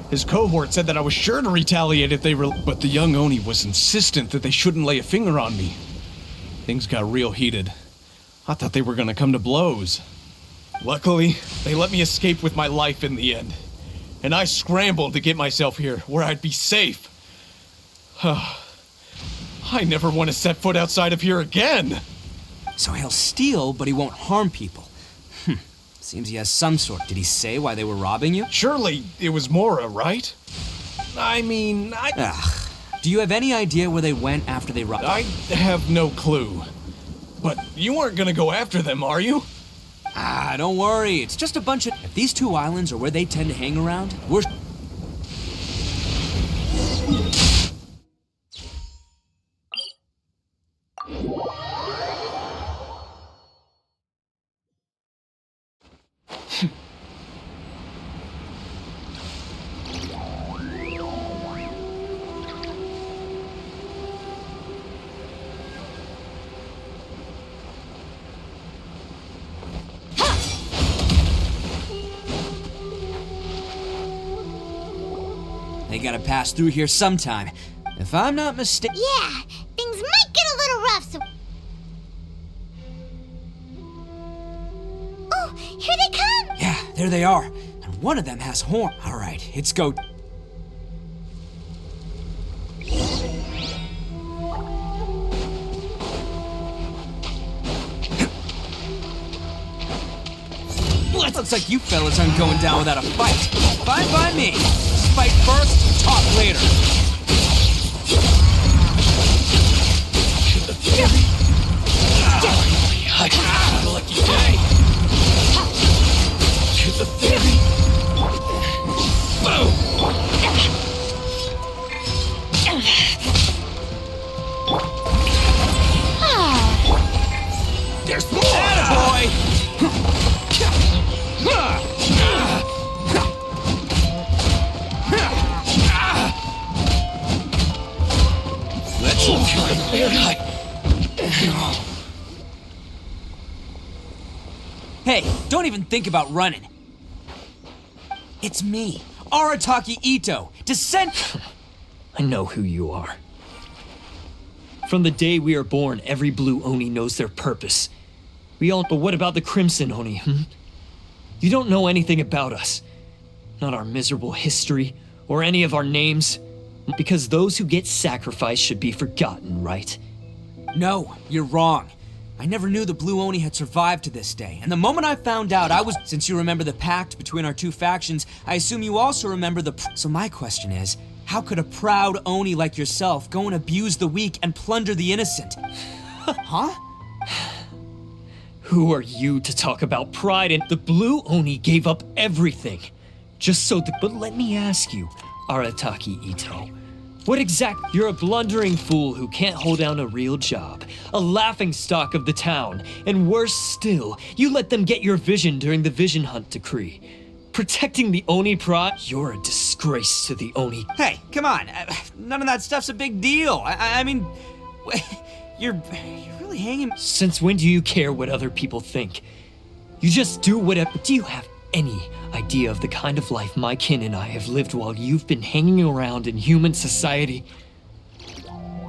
His cohort said that I was sure to retaliate if they were, but the young Oni was insistent that they shouldn't lay a finger on me. Things got real heated. I thought they were gonna come to blows. Luckily, they let me escape with my life in the end. And I scrambled to get myself here, where I'd be safe. I never want to set foot outside of here again! So he'll steal, but he won't harm people. Seems he has some sort. Did he say why they were robbing you? Surely it was Mora, right? I mean, Ugh. Do you have any idea where they went after they robbed? I have no clue. But you aren't gonna go after them, are you? Don't worry. It's just a bunch of... If these two islands are where they tend to hang around, we're... They gotta pass through here sometime. If I'm not mistaken... Yeah, things might get a little rough, so... Oh, here they come! Yeah, there they are. And one of them has horn. All right, it's go... Looks like you fellas aren't going down without a fight. Fine by me. Fight first, talk later. Lucky day. To the theory. There's more. Attaboy. Hey, don't even think about running. It's me, Arataki Ito, descend... I know who you are. From the day we are born, every blue Oni knows their purpose. We all... But what about the Crimson Oni, You don't know anything about us. Not our miserable history, or any of our names. Because those who get sacrificed should be forgotten, right? No, you're wrong. I never knew the Blue Oni had survived to this day, and the moment I found out, I was... Since you remember the pact between our two factions, I assume you also remember the... So my question is, how could a proud Oni like yourself go and abuse the weak and plunder the innocent? Huh? Who are you to talk about pride? And the Blue Oni gave up everything. Just so that... But let me ask you, Arataki Ito. What exact... You're a blundering fool who can't hold down a real job. A laughingstock of the town. And worse still, you let them get your vision during the Vision Hunt decree. Protecting the Oni pride? You're a disgrace to the Oni. Hey, come on. None of that stuff's a big deal. I mean... You're really hanging... Since when do you care what other people think? You just do whatever... Do you have any idea of the kind of life my kin and I have lived while you've been hanging around in human society?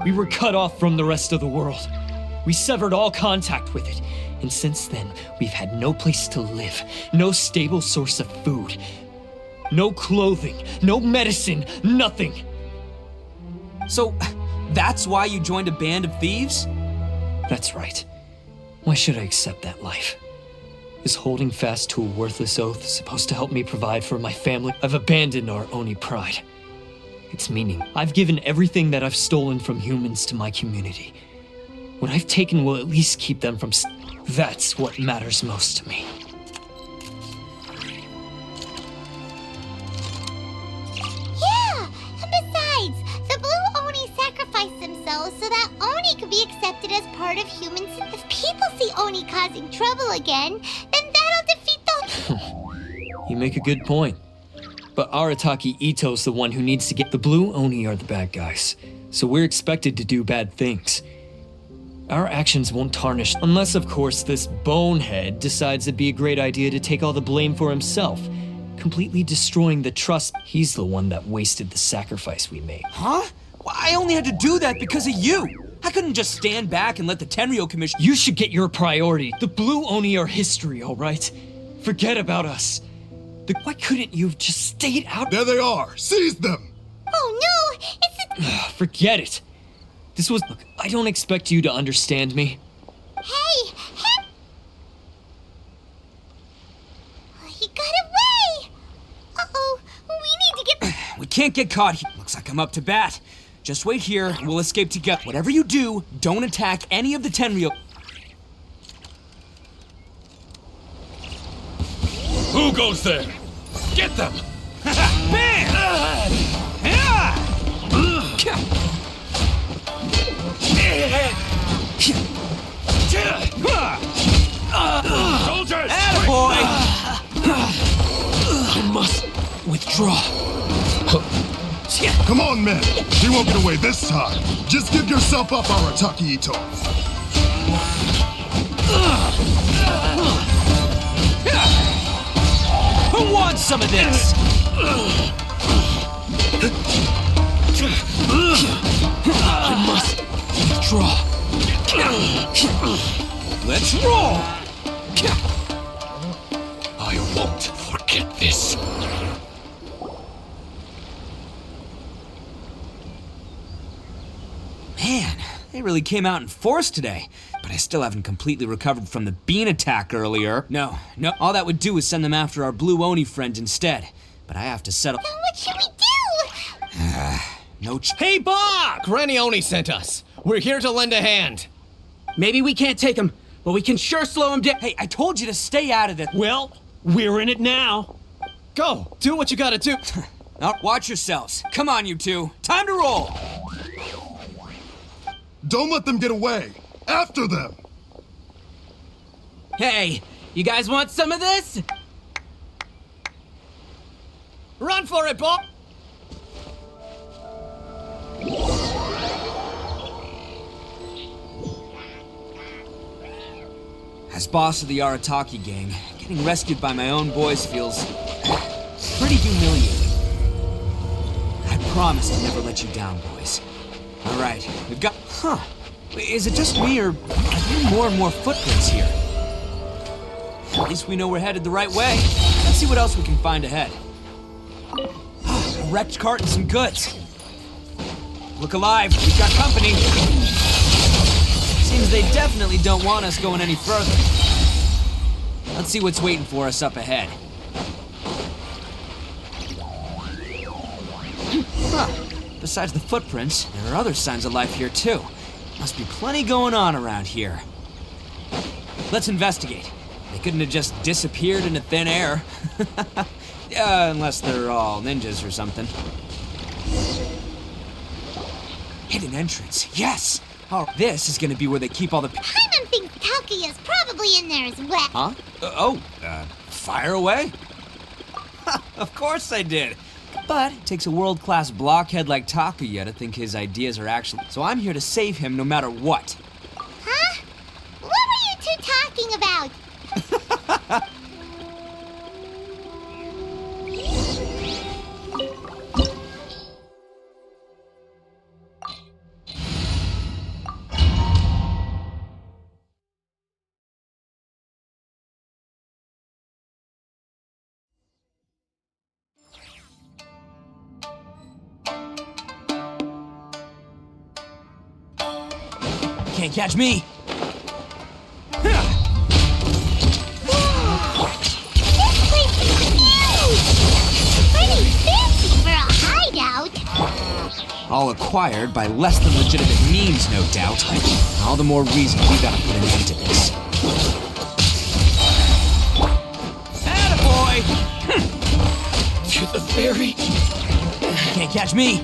We were cut off from the rest of the world. We severed all contact with it. And since then, we've had no place to live, no stable source of food, no clothing, no medicine, nothing. So, that's why you joined a band of thieves? That's right. Why should I accept that life? Is holding fast to a worthless oath supposed to help me provide for my family? I've abandoned our Oni pride. Its meaning. I've given everything that I've stolen from humans to my community. What I've taken will at least keep them from... That's what matters most to me. so that Oni could be accepted as part of humans. If people see Oni causing trouble again, then that'll defeat the... You make a good point. But Arataki Ito's the one who needs to get the blue Oni are the bad guys. So we're expected to do bad things. Our actions won't tarnish, unless of course this bonehead decides it'd be a great idea to take all the blame for himself, completely destroying the trust. He's the one that wasted the sacrifice we made. Huh? Well, I only had to do that because of you. I couldn't just stand back and let the Tenryo Commission... You should get your priority. The blue Oni are history, all right? Forget about us. Why couldn't you have just stayed out? There they are! Seize them! Oh no! It's a... Forget it. This was... Look, I don't expect you to understand me. Hey! He got away! Uh-oh, we need to get... We can't get caught here. Looks like I'm up to bat. Just wait here, and we'll escape together. Whatever you do, don't attack any of the Tenryo... Who goes there? Get them! Bam! Soldiers! Attaboy! I must withdraw. Come on, men! He won't get away this time! Just give yourself up, Arataki Ito! Who wants some of this? I must withdraw. Let's roll! I won't forget this. Man, they really came out in force today. But I still haven't completely recovered from the bean attack earlier. No, all that would do is send them after our blue Oni friend instead. But I have to settle... Then what should we do? Hey, Bob! Granny Oni sent us. We're here to lend a hand. Maybe we can't take him, but we can sure slow him down. Hey, I told you to stay out of it. Well, we're in it now. Go, do what you gotta do. Now, watch yourselves. Come on, you two. Time to roll. Don't let them get away! After them! Hey, you guys want some of this? Run for it, Bob! As boss of the Arataki gang, getting rescued by my own boys feels pretty humiliating. I promise to never let you down, boys. All right, we've got... Huh. Is it just me, or are there more and more footprints here? At least we know we're headed the right way. Let's see what else we can find ahead. A wrecked cart and some goods. Look alive, we've got company. Seems they definitely don't want us going any further. Let's see what's waiting for us up ahead. Huh. Besides the footprints, there are other signs of life here too. Must be plenty going on around here. Let's investigate. They couldn't have just disappeared into thin air. Unless they're all ninjas or something. Hidden entrance, yes! Oh, this is gonna be where they keep all the... Paimon thinks Takuya's probably in there as well. Huh? Fire away? Of course I did. But it takes a world-class blockhead like Takuya to think his ideas are actually... So I'm here to save him no matter what. Huh? What were you two talking about? Can't catch me. This place is huge! Pretty fancy for a hideout. All acquired by less than legitimate means, no doubt. All the more reason we gotta put an end to this. Attaboy! To the ferry. Can't catch me.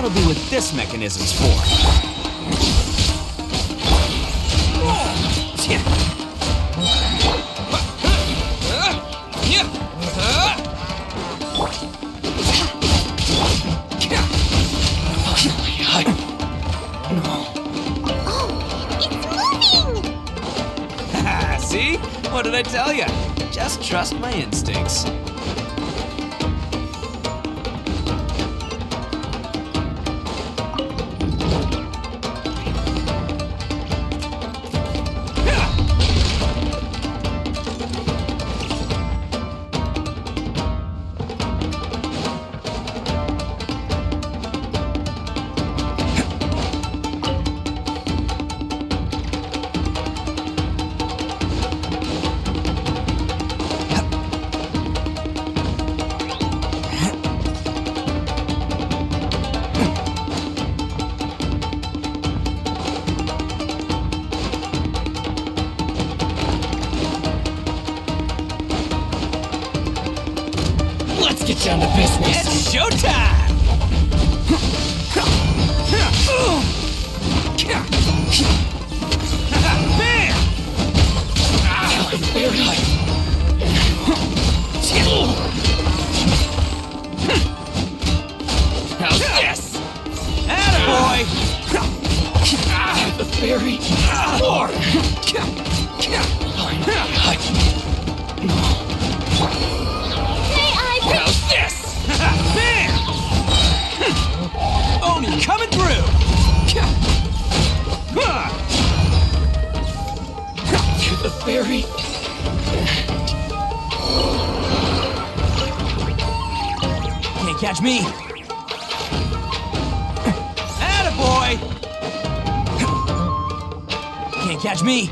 That'll be what this mechanism's for. See? What did I tell you? Just trust my instincts. Get down to business. It's showtime! Bam! How's this? Attaboy! The fairy. More. How's this? Bam! Oni coming through! To the fairy. Can't catch me. Attaboy! Can't catch me.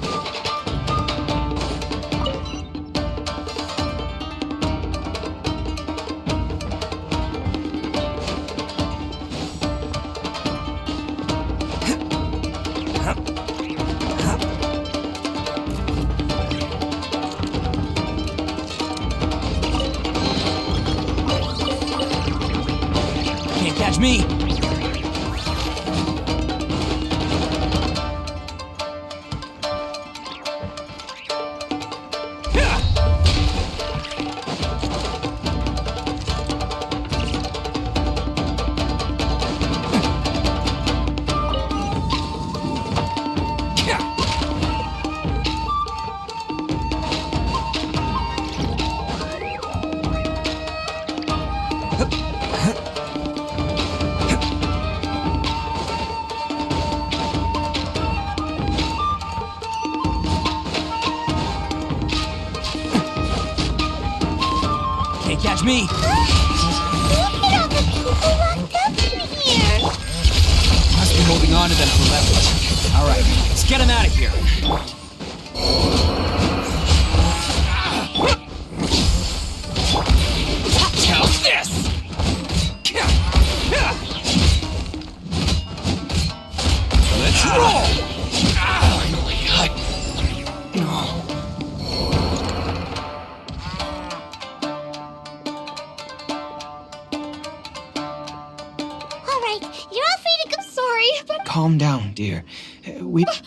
Catch me! Can't catch me! Look at all the people locked up in here! Must be holding on to them for leverage. Alright, let's get them out of here. How's this? Let's roll! Calm down, dear. We... But...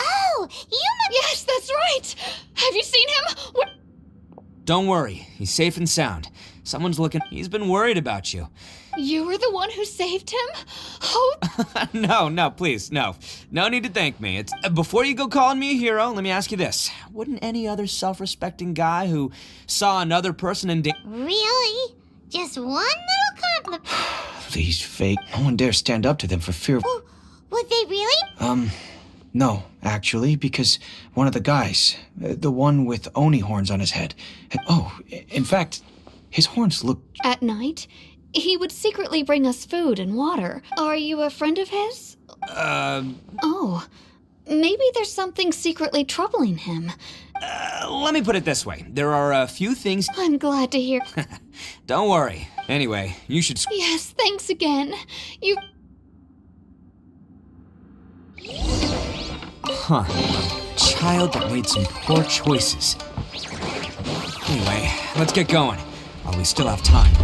Oh, you must... Yes, that's right! Have you seen him? What? Don't worry, he's safe and sound. Someone's looking. He's been worried about you. You were the one who saved him? Oh... No, please, no. No need to thank me. It's before you go calling me a hero, let me ask you this. Wouldn't any other self-respecting guy who saw another person in Really? Just one little compliment? These fake. No one dares stand up to them for fear of... Would they really? No, actually, because one of the guys, the one with Oni horns on his head, in fact, his horns look... At night, he would secretly bring us food and water. Are you a friend of his? Oh, maybe there's something secretly troubling him. Let me put it this way. There are a few things... I'm glad to hear... Don't worry. Anyway, you should... Yes, thanks again. You... Huh. Child that made some poor choices. Anyway, let's get going, while we still have time.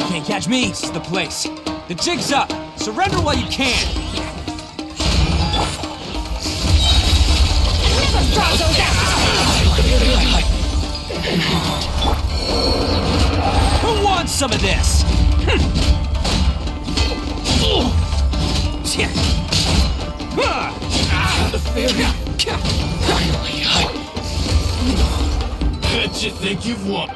Can't catch me. This is the place. The jig's up. Surrender while you can. Who wants some of this? Bet you think you've won.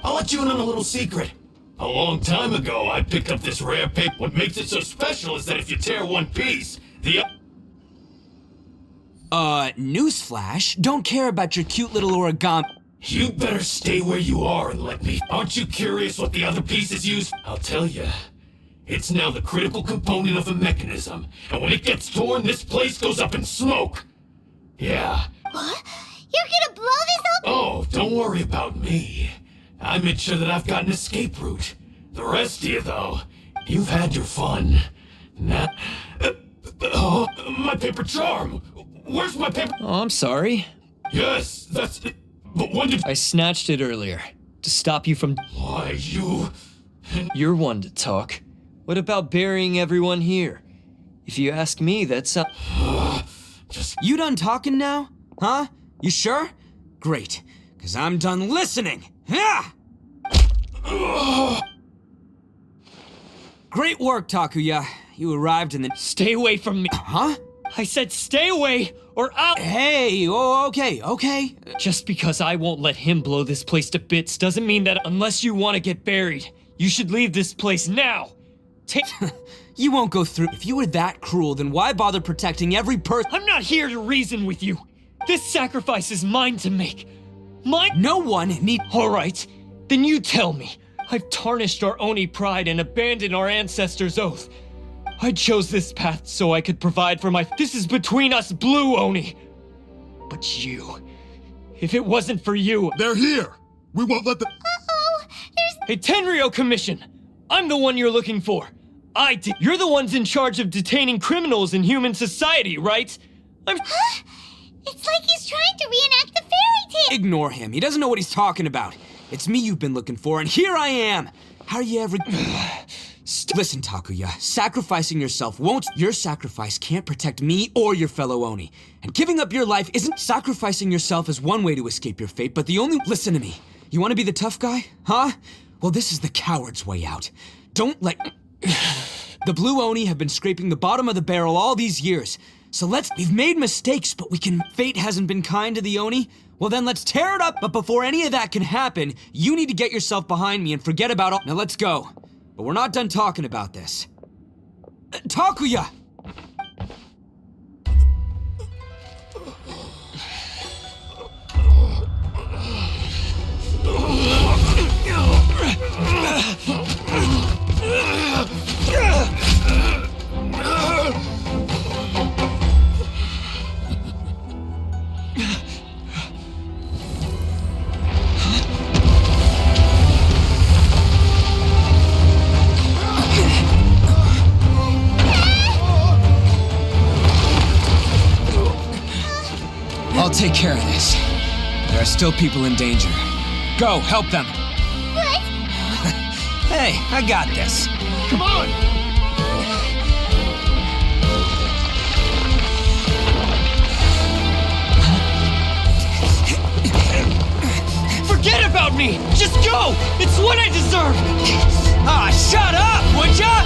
I'll let you in on a little secret. A long time ago, I picked up this rare paper. What makes it so special is that if you tear one piece, the Newsflash, don't care about your cute little origami. You better stay where you are and let me. Aren't you curious what the other pieces use? I'll tell you. It's now the critical component of a mechanism, and when it gets torn, this place goes up in smoke. Yeah. What? You're gonna blow this up? Oh, don't worry about me. I made sure that I've got an escape route. The rest of you, though, you've had your fun. Now, my paper charm. Where's my paper? Oh, I'm sorry. Yes, that's it. But when did I snatched it earlier to stop you from. Why, you. You're one to talk. What about burying everyone here? If you ask me, that's You done talking now? Huh? You sure? Great, because I'm done listening. Yeah! Great work, Takuya. You arrived in the. Stay away from me. Huh? I said stay away, or I'll. Hey, okay. Just because I won't let him blow this place to bits doesn't mean that unless you want to get buried, you should leave this place now. You won't go through. If you were that cruel, then why bother protecting every person? I'm not here to reason with you. This sacrifice is mine to make. Mine. No one need. All right, then you tell me. I've tarnished our Oni pride and abandoned our ancestors' oath. I chose this path so I could provide for my. This is between us, Blue Oni. But you. If it wasn't for you. They're here. We won't let them. Hey, Tenryo Commission. I'm the one you're looking for. I did. You're the ones in charge of detaining criminals in human society, right? Huh? It's like he's trying to reenact the fairy tale. Ignore him. He doesn't know what he's talking about. It's me you've been looking for, and here I am. How are you ever... Listen, Takuya. Sacrificing yourself won't... Your sacrifice can't protect me or your fellow Oni. And giving up your life isn't... Sacrificing yourself is one way to escape your fate, but the only... Listen to me. You want to be the tough guy? Huh? Well, this is the coward's way out. Don't let... The Blue Oni have been scraping the bottom of the barrel all these years. So we've made mistakes, but fate hasn't been kind to the Oni. Well then let's tear it up, but before any of that can happen, you need to get yourself behind me and forget about all- Now let's go. But we're not done talking about this. Takuya! I'll take care of this. There are still people in danger. Go, help them. What? Hey, I got this. Come on! Forget about me! Just go! It's what I deserve! Ah, shut up, would ya?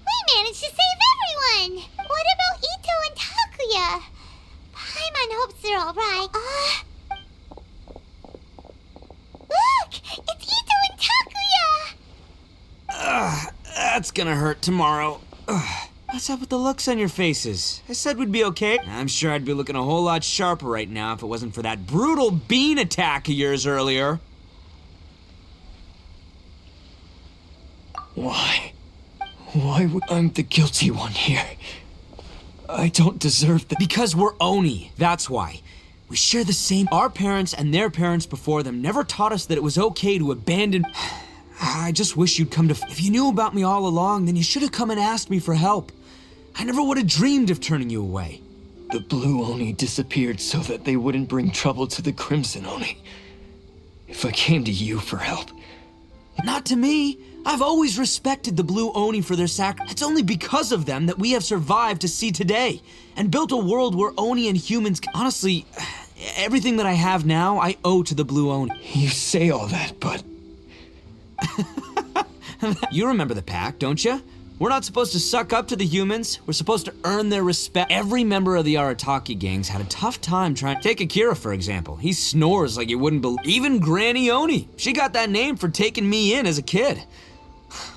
We managed to save everyone! What about Ito and Takuya? Paimon hopes they're alright. That's gonna hurt tomorrow. Ugh. What's up with the looks on your faces? I said we'd be okay. I'm sure I'd be looking a whole lot sharper right now if it wasn't for that brutal bean attack of yours earlier. Why? Why would I'm the guilty one here? I don't deserve the— Because we're Oni, that's why. We share the same— Our parents and their parents before them never taught us that it was okay to abandon— I just wish you'd come to— If you knew about me all along, then you should have come and asked me for help. I never would have dreamed of turning you away. The Blue Oni disappeared so that they wouldn't bring trouble to the Crimson Oni. If I came to you for help— Not to me. I've always respected the Blue Oni for their sacrifice. It's only because of them that we have survived to see today, and built a world where Oni and humans— Honestly, everything that I have now, I owe to the Blue Oni. You say all that, but— You remember the pact, don't you? We're not supposed to suck up to the humans. We're supposed to earn their respect. Every member of the Arataki gangs had a tough time trying— Take Akira, for example. He snores like you wouldn't believe. Even Granny Oni. She got that name for taking me in as a kid.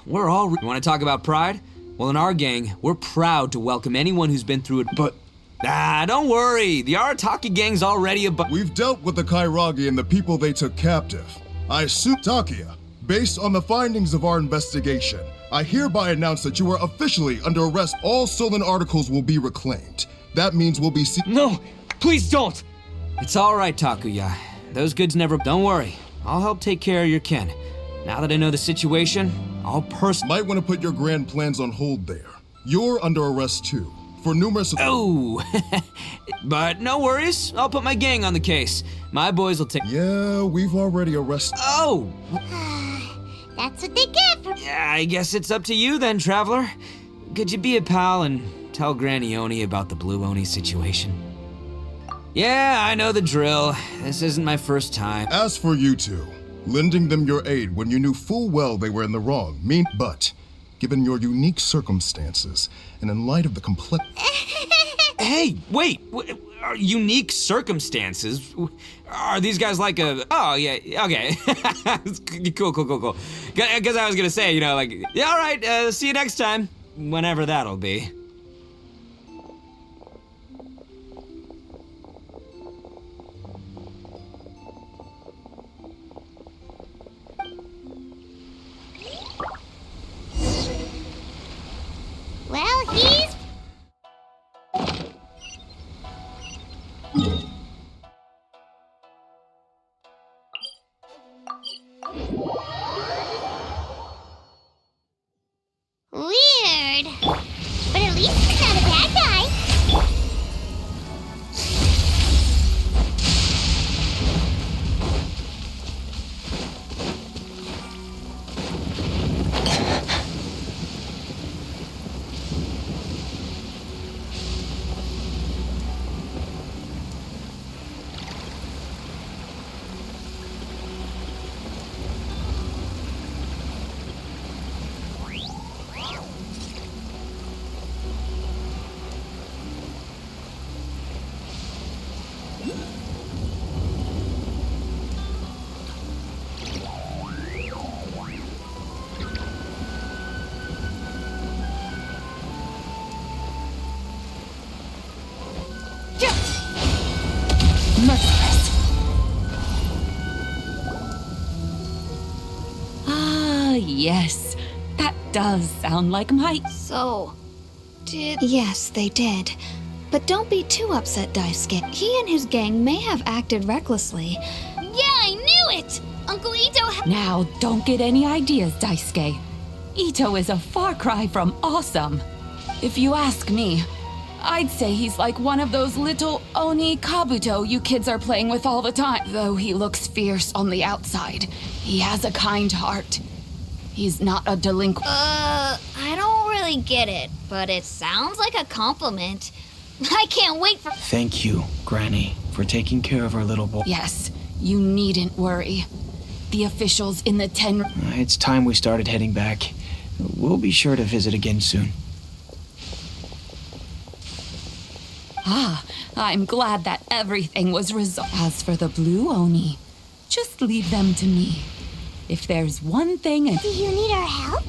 We're all— You want to talk about pride? Well, in our gang, we're proud to welcome anyone who's been through it. But— don't worry. The Arataki gang's already We've dealt with the Kairagi and the people they took captive. I assume Takia. Based on the findings of our investigation, I hereby announce that you are officially under arrest. All stolen articles will be reclaimed. That means we'll be No! Please don't! It's all right, Takuya. Those goods never— Don't worry. I'll help take care of your kin. Now that I know the situation, I'll Might want to put your grand plans on hold there. You're under arrest too, for numerous— Oh! But no worries. I'll put my gang on the case. My boys will take— Yeah, we've already arrested— Oh! That's what they get for— Yeah, I guess it's up to you then, Traveler. Could you be a pal and tell Granny Oni about the Blue Oni situation? Yeah, I know the drill. This isn't my first time. As for you two, lending them your aid when you knew full well they were in the wrong, but given your unique circumstances, and in light of the complex— Hey, wait! Unique circumstances? Are these guys like a— Oh, yeah, okay. Cool. Because I was gonna say, yeah, all right, see you next time. Whenever that'll be. Well, he's... Weird. But at least he's not a bad guy. Yes, that does sound like my— So, Yes, they did. But don't be too upset, Daisuke. He and his gang may have acted recklessly. Yeah, I knew it! Uncle Ito Now, don't get any ideas, Daisuke. Ito is a far cry from awesome. If you ask me, I'd say he's like one of those little Oni Kabuto you kids are playing with all the time. Though he looks fierce on the outside, he has a kind heart. He's not a delinquent. I don't really get it, but it sounds like a compliment. I can't wait for— Thank you, Granny, for taking care of our little boy. Yes, you needn't worry. The officials in the 10— It's time we started heading back. We'll be sure to visit again soon. Ah, I'm glad that everything was resolved. As for the Blue Oni, just leave them to me. If there's one thing— Do you need our help?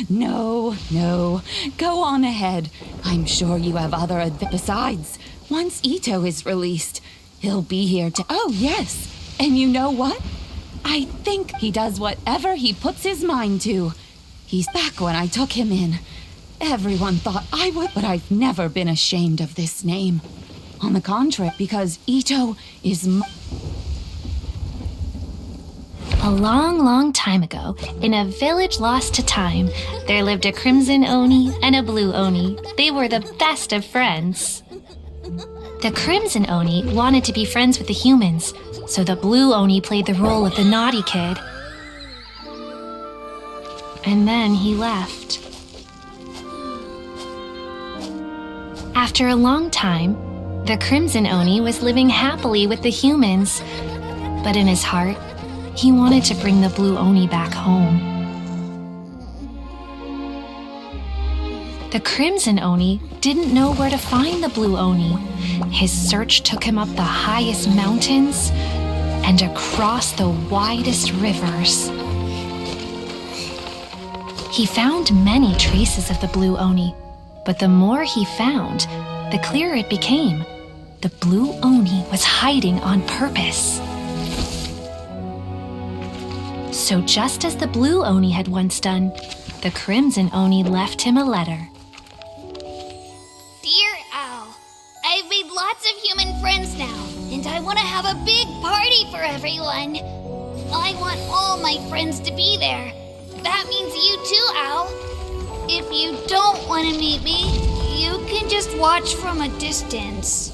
No, go on ahead. I'm sure you have other besides. Once Ito is released, he'll be here to— Oh, yes. And you know what? I think he does whatever he puts his mind to. He's back when I took him in. Everyone thought I would, but I've never been ashamed of this name. On the contrary, because Ito is A long, long time ago, in a village lost to time, there lived a crimson Oni and a blue Oni. They were the best of friends. The crimson Oni wanted to be friends with the humans, so the blue Oni played the role of the naughty kid. And then he left. After a long time, the crimson Oni was living happily with the humans, but in his heart, he wanted to bring the blue Oni back home. The crimson Oni didn't know where to find the blue Oni. His search took him up the highest mountains and across the widest rivers. He found many traces of the blue Oni, but the more he found, the clearer it became. The blue Oni was hiding on purpose. So just as the blue Oni had once done, the crimson Oni left him a letter. Dear Owl, I've made lots of human friends now, and I want to have a big party for everyone. I want all my friends to be there. That means you too, Owl. If you don't want to meet me, you can just watch from a distance.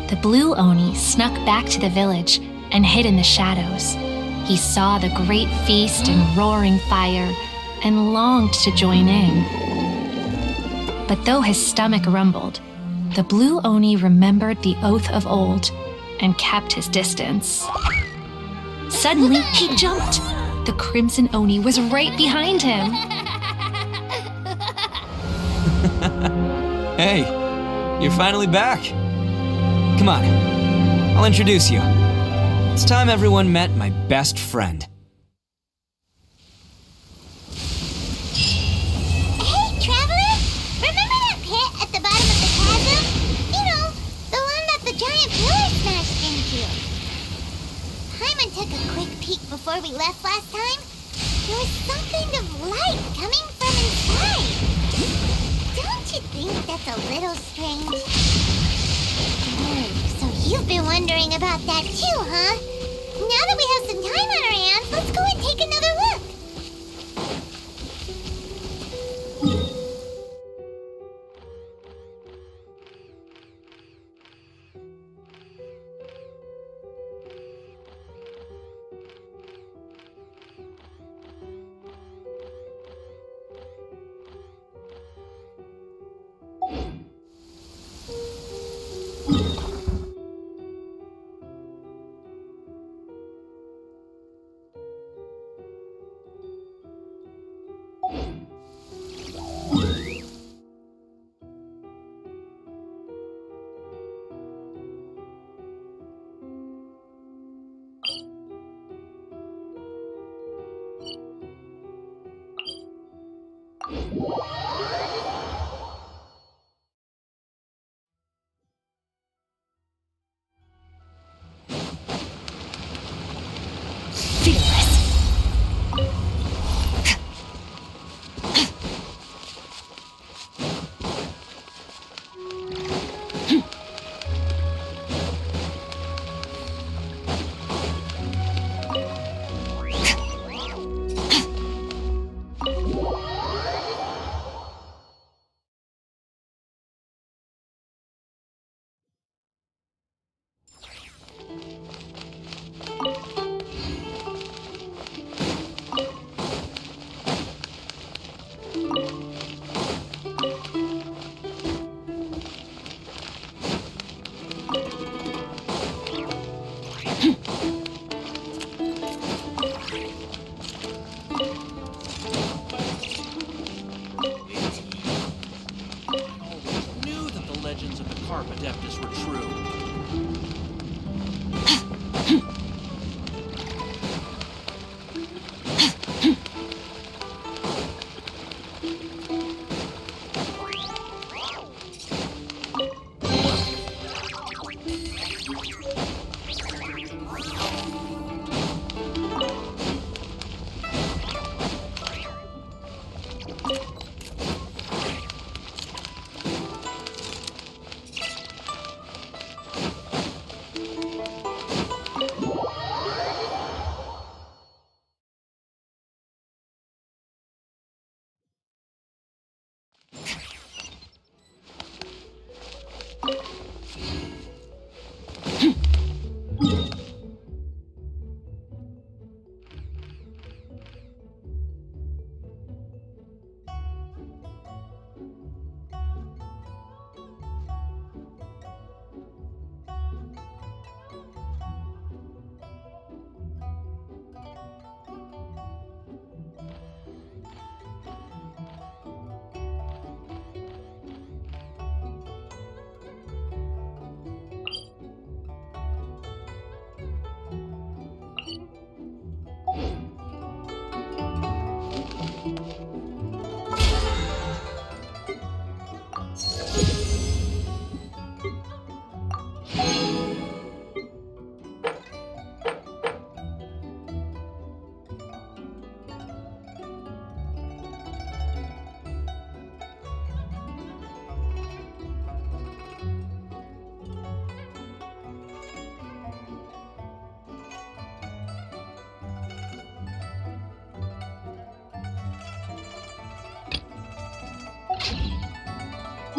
The blue Oni snuck back to the village and hid in the shadows. He saw the great feast and roaring fire and longed to join in. But though his stomach rumbled, the blue Oni remembered the oath of old and kept his distance. Suddenly, he jumped. The crimson Oni was right behind him. Hey, you're finally back. Come on, I'll introduce you. It's time everyone met my best friend. Hey, Traveler! Remember that pit at the bottom of the chasm? You know, the one that the giant pillar smashed into. Paimon took a quick peek before we left last time. There was something of light coming from inside. Don't you think that's a little strange? So you've been wondering about that too, huh? Now that we have some time on our hands, let's go and take another look.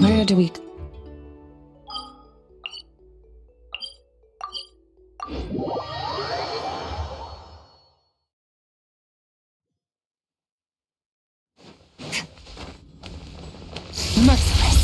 Where do we... Merciless.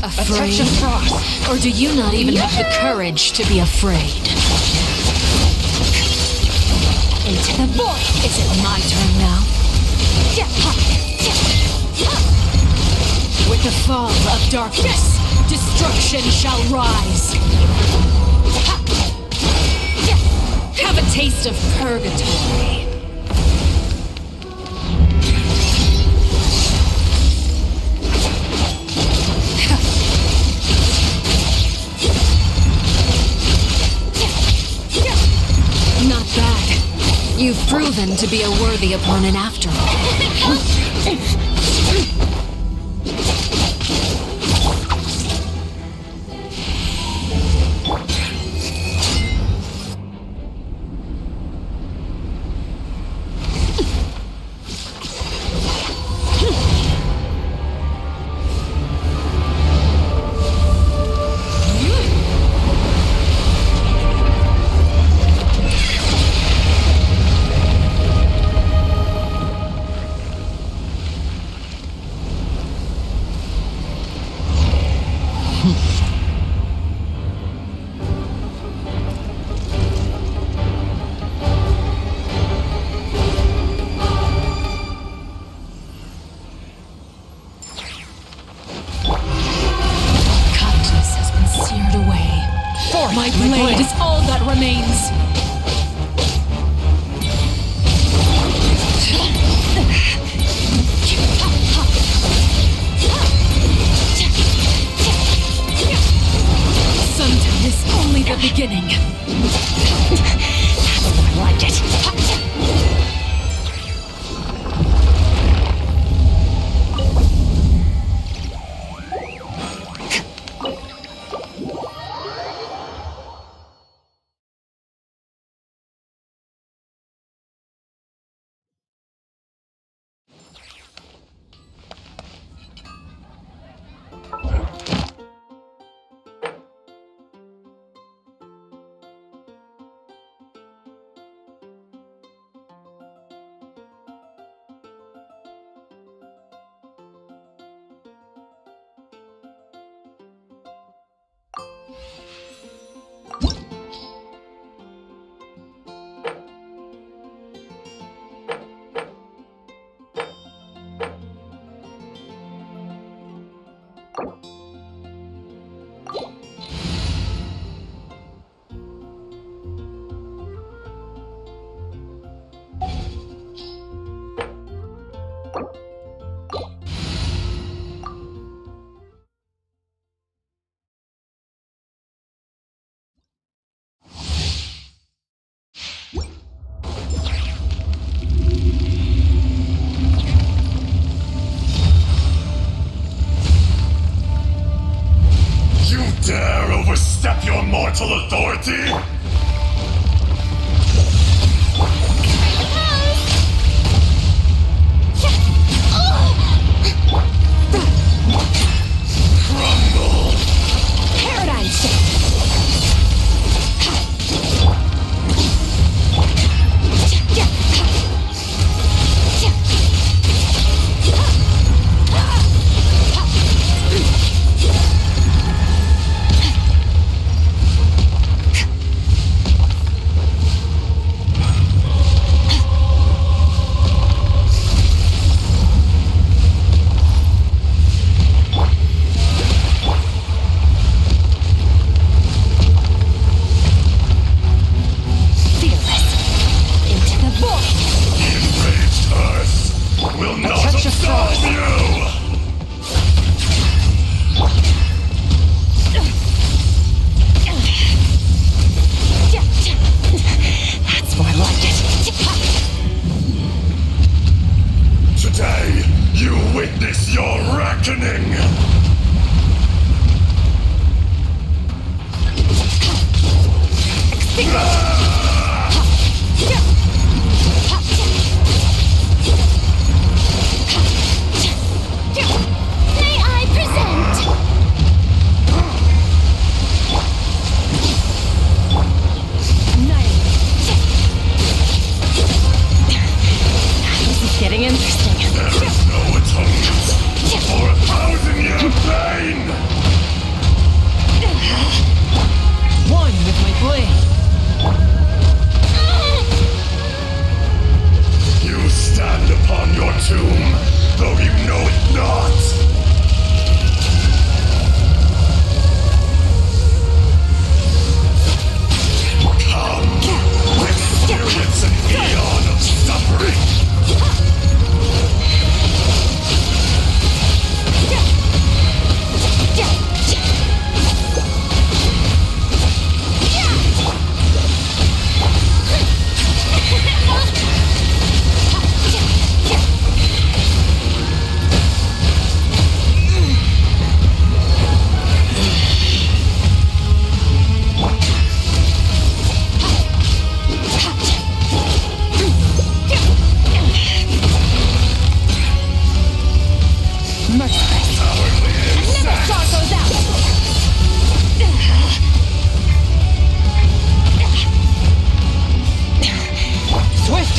Afraid? Or do you not even have the courage to be afraid? Into the void! Is it my turn now? With the fall of darkness, destruction shall rise. Have a taste of purgatory. Not bad. You've proven to be a worthy opponent after all. My blade is all that remains. Sometimes it's only the beginning. That's more like it.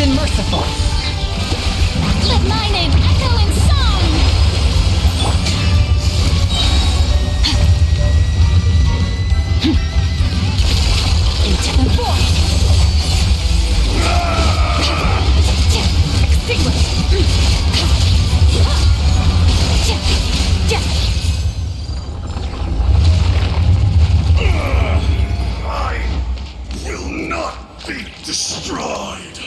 and merciful. Let my name echo in song! Into the void! I will not be destroyed.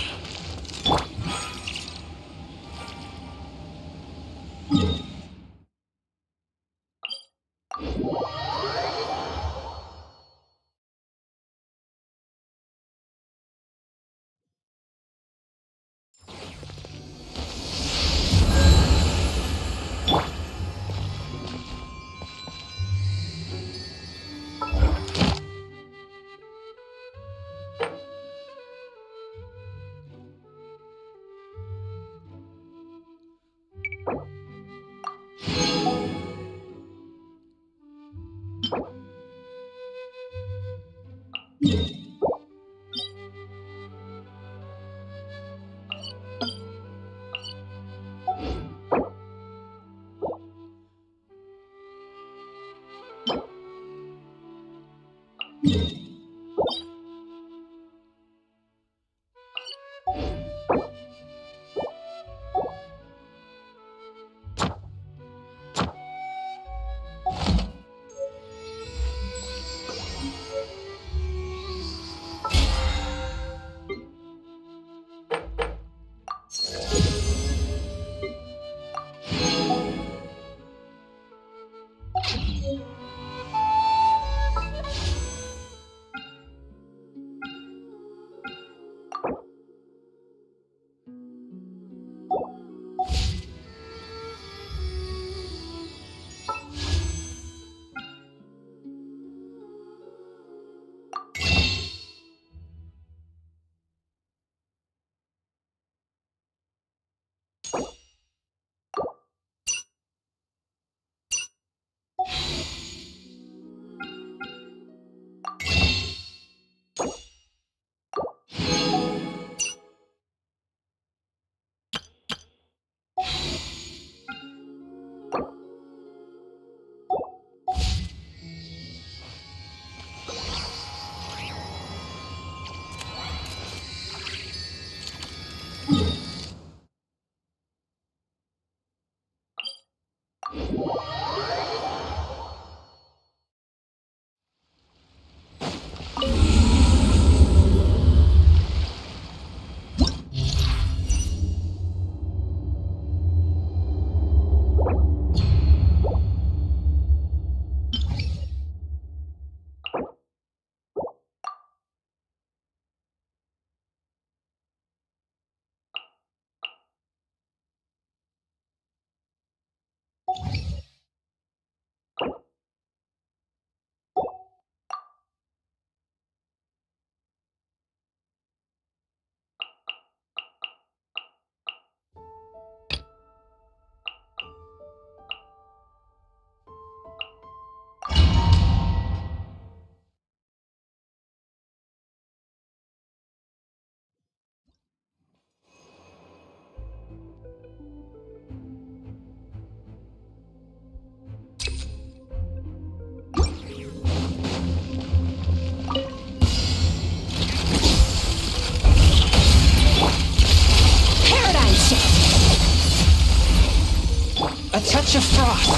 A touch of frost.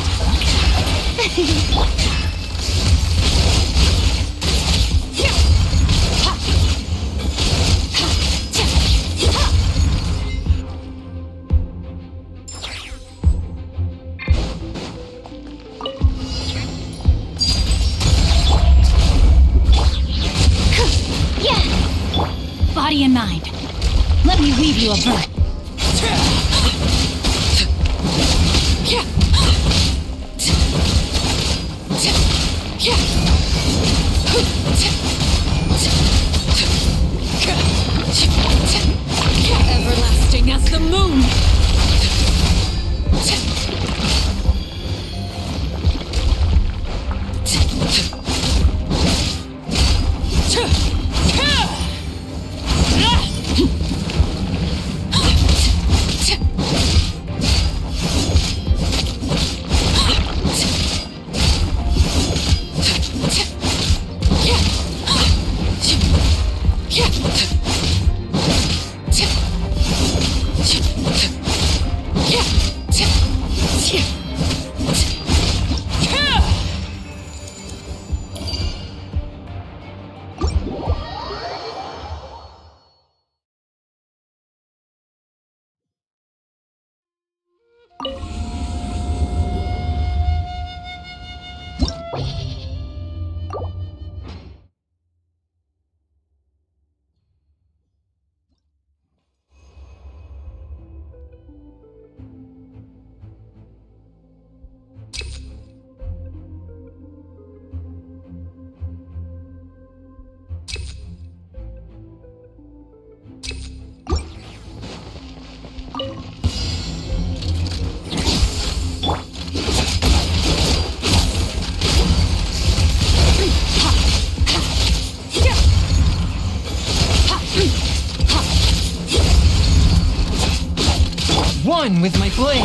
Body and mind. Let me weave you a bird. Everlasting as the moon. One with my blade.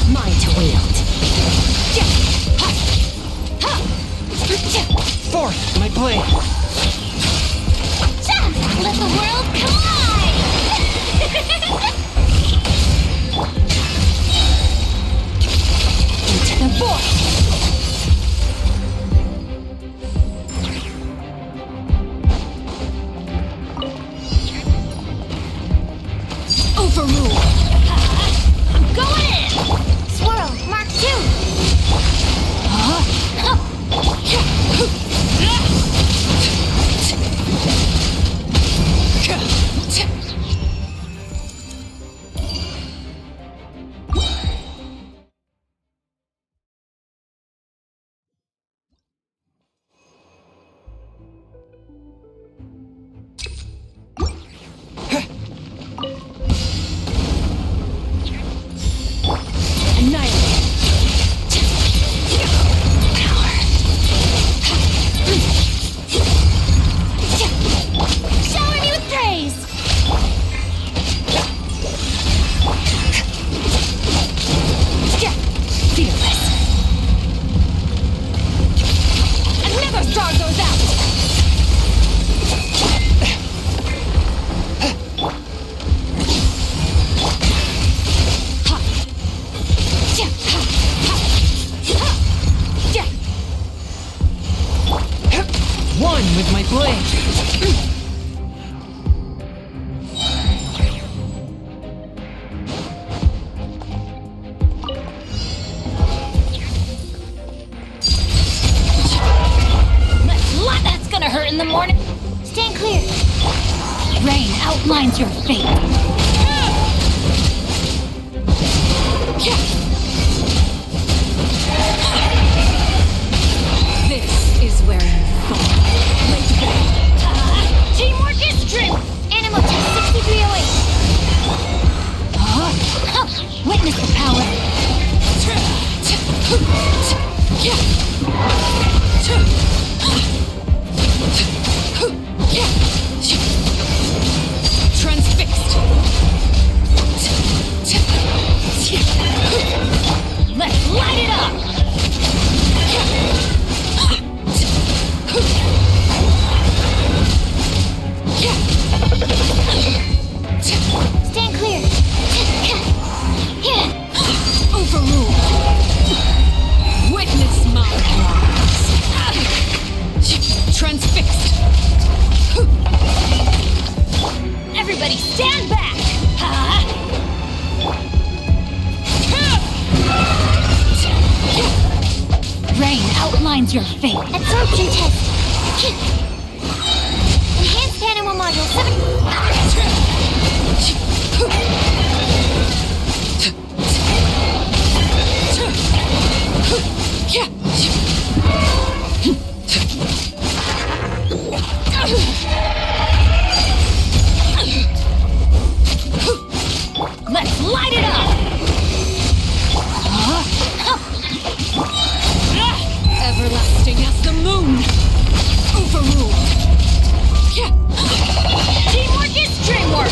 Mine to wield. Fourth, my blade. Let the world collide! Into the void! Overrule! I'm going in! Swirl, Mark 2! Shower me with praise! Fearless. Another star goes out! One with my blade. That's gonna hurt in the morning. Stand clear. Rain outlines your fate. This is where you fall. Teamwork is strength! Animal test 6308. Witness the power. Transfixed. Let's light it up! Stand clear. Overruled. Witness my wrongs. Transfixed. Everybody stand back! Rain outlines your fate. Absorption test. Enhanced animal module 7. Let's light it up! Everlasting as the moon. Overruled. Teamwork is dreamwork!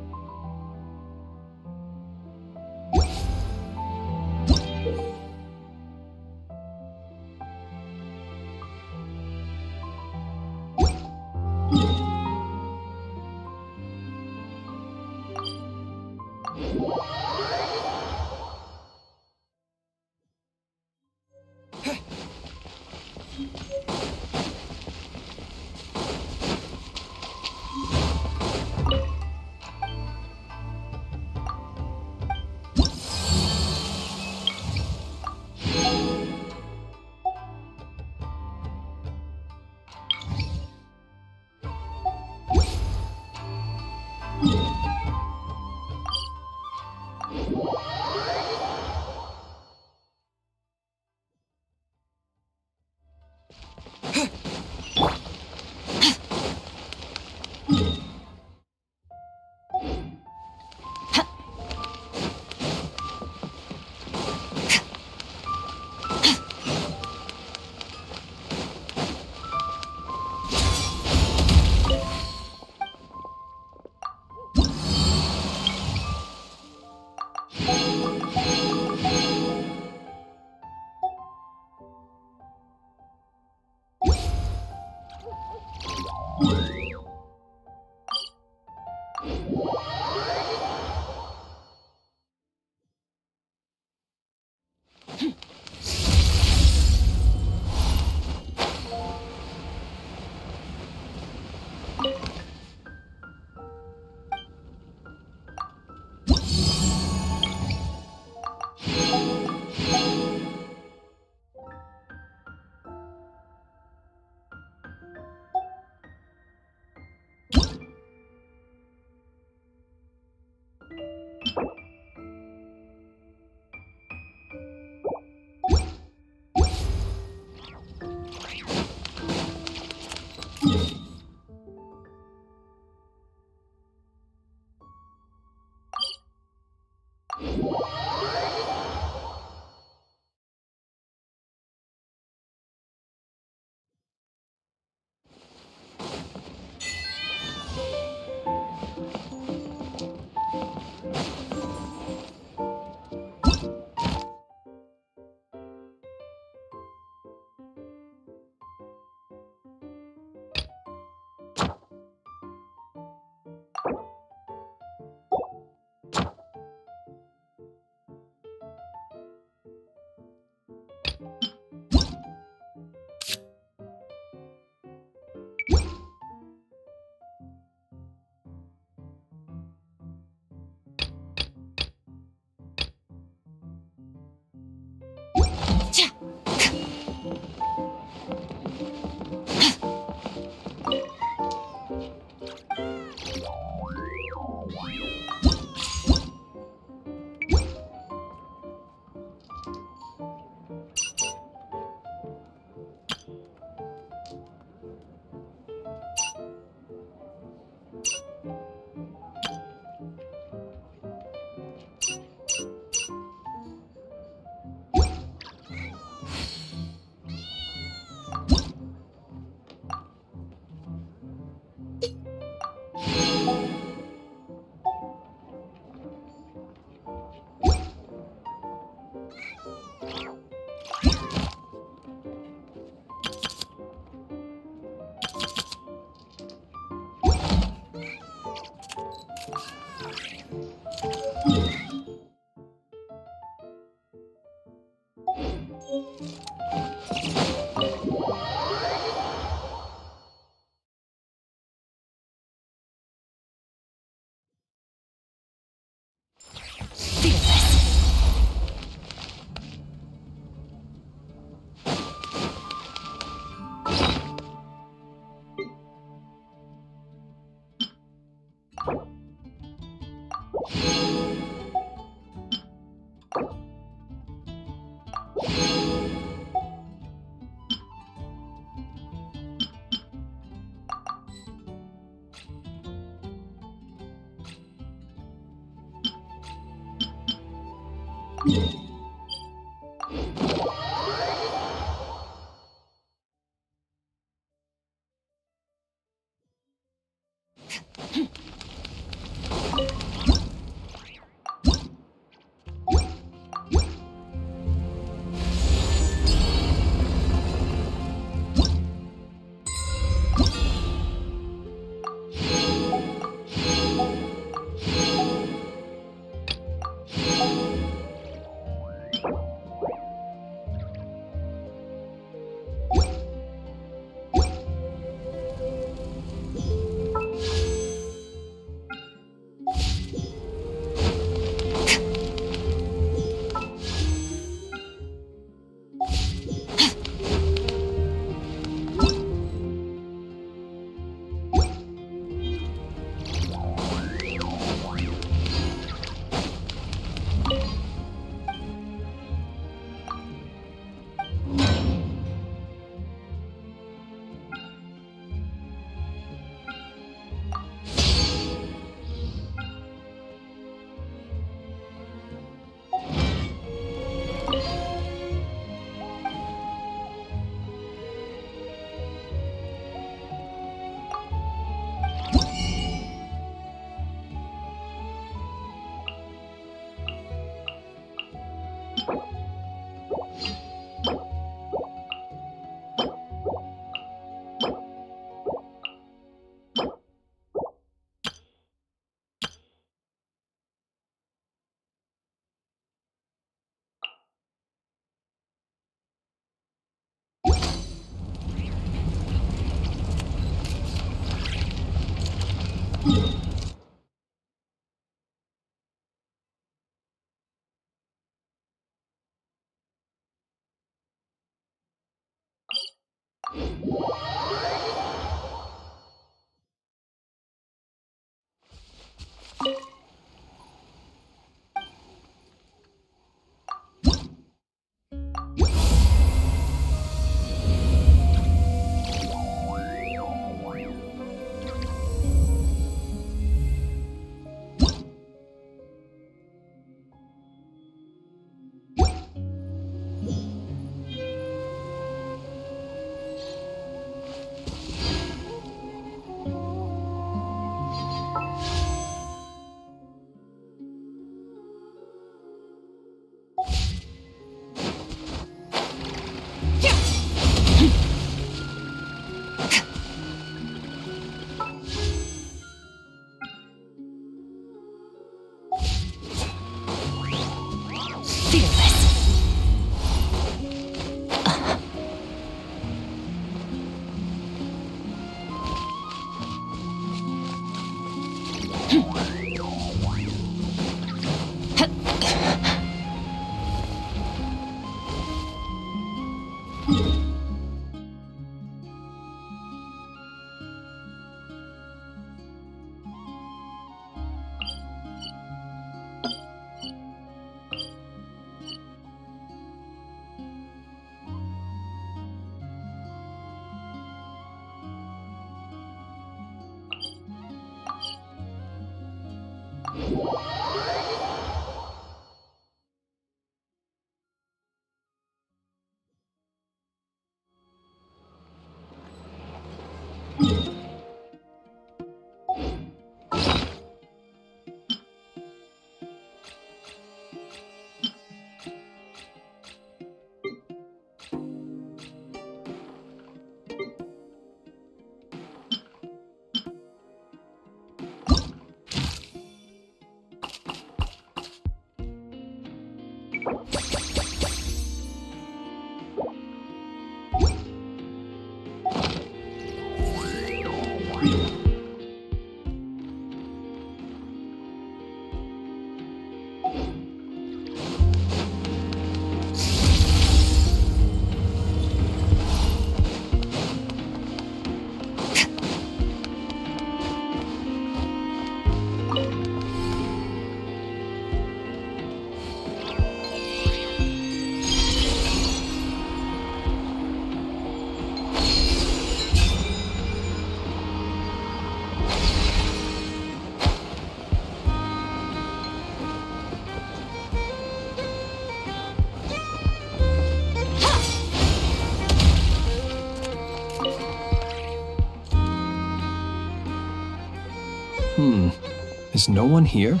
Is no one here?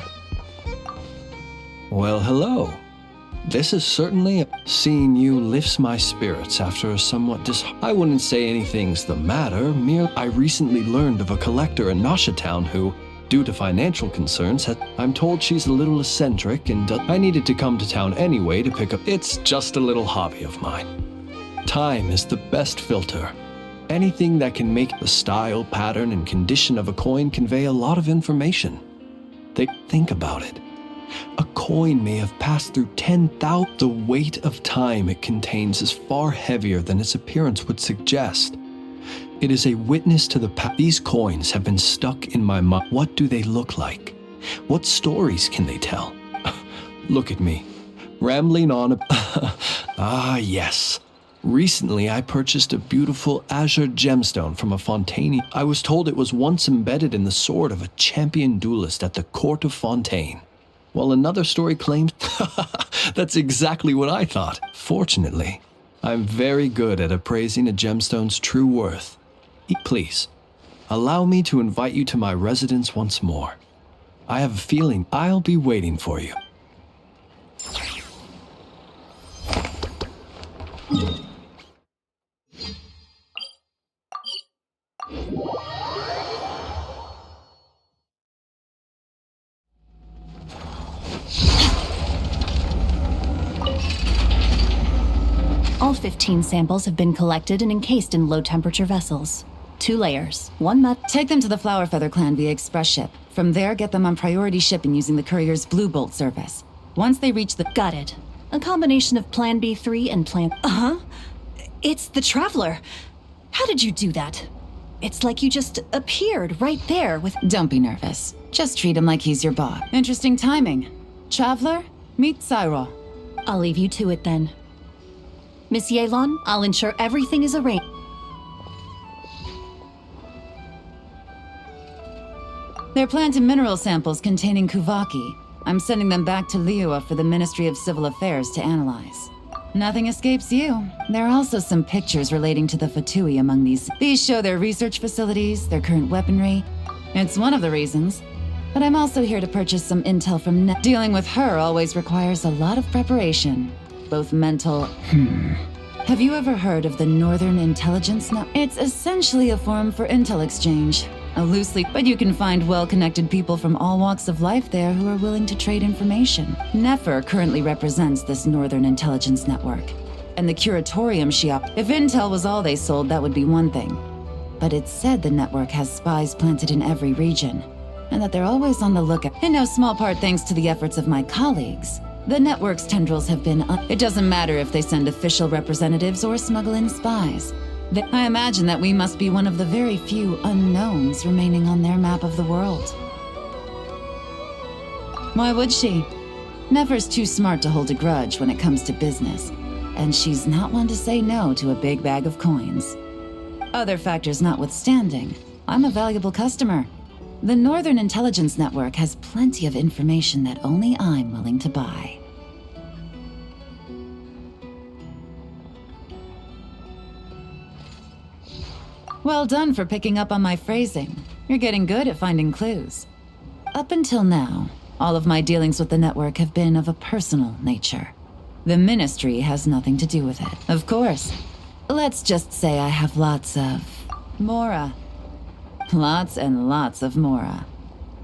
Well, hello. This is certainly seeing you lifts my spirits after a somewhat I wouldn't say anything's the matter, I recently learned of a collector in Nasha Town who, due to financial concerns, I'm told she's a little eccentric and I needed to come to town anyway to pick up. It's just a little hobby of mine. Time is the best filter. Anything that can make the style, pattern, and condition of a coin convey a lot of information. Think about it. A coin may have passed through 10,000. The weight of time it contains is far heavier than its appearance would suggest. It is a witness to the past. These coins have been stuck in my mind. What do they look like? What stories can they tell? Look at me, rambling on. Ah, yes. Recently, I purchased a beautiful azure gemstone from a Fontaine. I was told it was once embedded in the sword of a champion duelist at the court of Fontaine. While another story claims that's exactly what I thought. Fortunately, I'm very good at appraising a gemstone's true worth. Please, allow me to invite you to my residence once more. I have a feeling I'll be waiting for you. All 15 samples have been collected and encased in low-temperature vessels. 2 layers, 1 Take them to the Flower Feather clan via express ship. From there, get them on priority shipping using the courier's Blue Bolt service. Once they reach the... Got it. A combination of Plan B3 and Plan... Uh-huh. It's the Traveler. How did you do that? It's like you just appeared right there with... Don't be nervous. Just treat him like he's your boss. Interesting timing. Traveler, meet Cyro. I'll leave you to it then. Miss Yelon, I'll ensure everything is arranged. They're plant and mineral samples containing Kuvaki. I'm sending them back to Liua for the Ministry of Civil Affairs to analyze. Nothing escapes you. There are also some pictures relating to the Fatui among these. These show their research facilities, their current weaponry. It's one of the reasons. But I'm also here to purchase some intel from Dealing with her always requires a lot of preparation. Both mental... Have you ever heard of the Northern Intelligence Network? It's essentially a forum for intel exchange. But you can find well-connected people from all walks of life there who are willing to trade information. Nefer currently represents this Northern Intelligence Network. And the curatorium If intel was all they sold, that would be one thing. But it's said the network has spies planted in every region, and that they're always on the lookout. In no small part thanks to the efforts of my colleagues. The network's tendrils have been It doesn't matter if they send official representatives or smuggle in spies. I imagine that we must be one of the very few unknowns remaining on their map of the world. Why would she? Nefer's too smart to hold a grudge when it comes to business, and she's not one to say no to a big bag of coins. Other factors notwithstanding, I'm a valuable customer. The Northern Intelligence Network has plenty of information that only I'm willing to buy. Well done for picking up on my phrasing. You're getting good at finding clues. Up until now, all of my dealings with the network have been of a personal nature. The Ministry has nothing to do with it. Of course. Let's just say I have lots of... Mora. Lots and lots of Mora.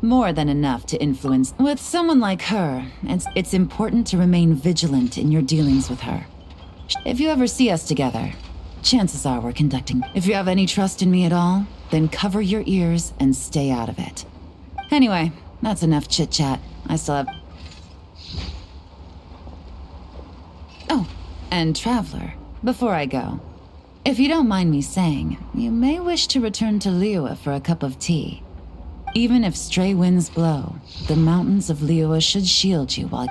More than enough to influence. With someone like her, it's important to remain vigilant in your dealings with her. If you ever see us together, chances are we're conducting. If you have any trust in me at all, then cover your ears and stay out of it. Anyway, that's enough chit-chat. I still have... Oh, and Traveler, before I go, if you don't mind me saying, you may wish to return to Liua for a cup of tea. Even if stray winds blow, the mountains of Liua should shield you while...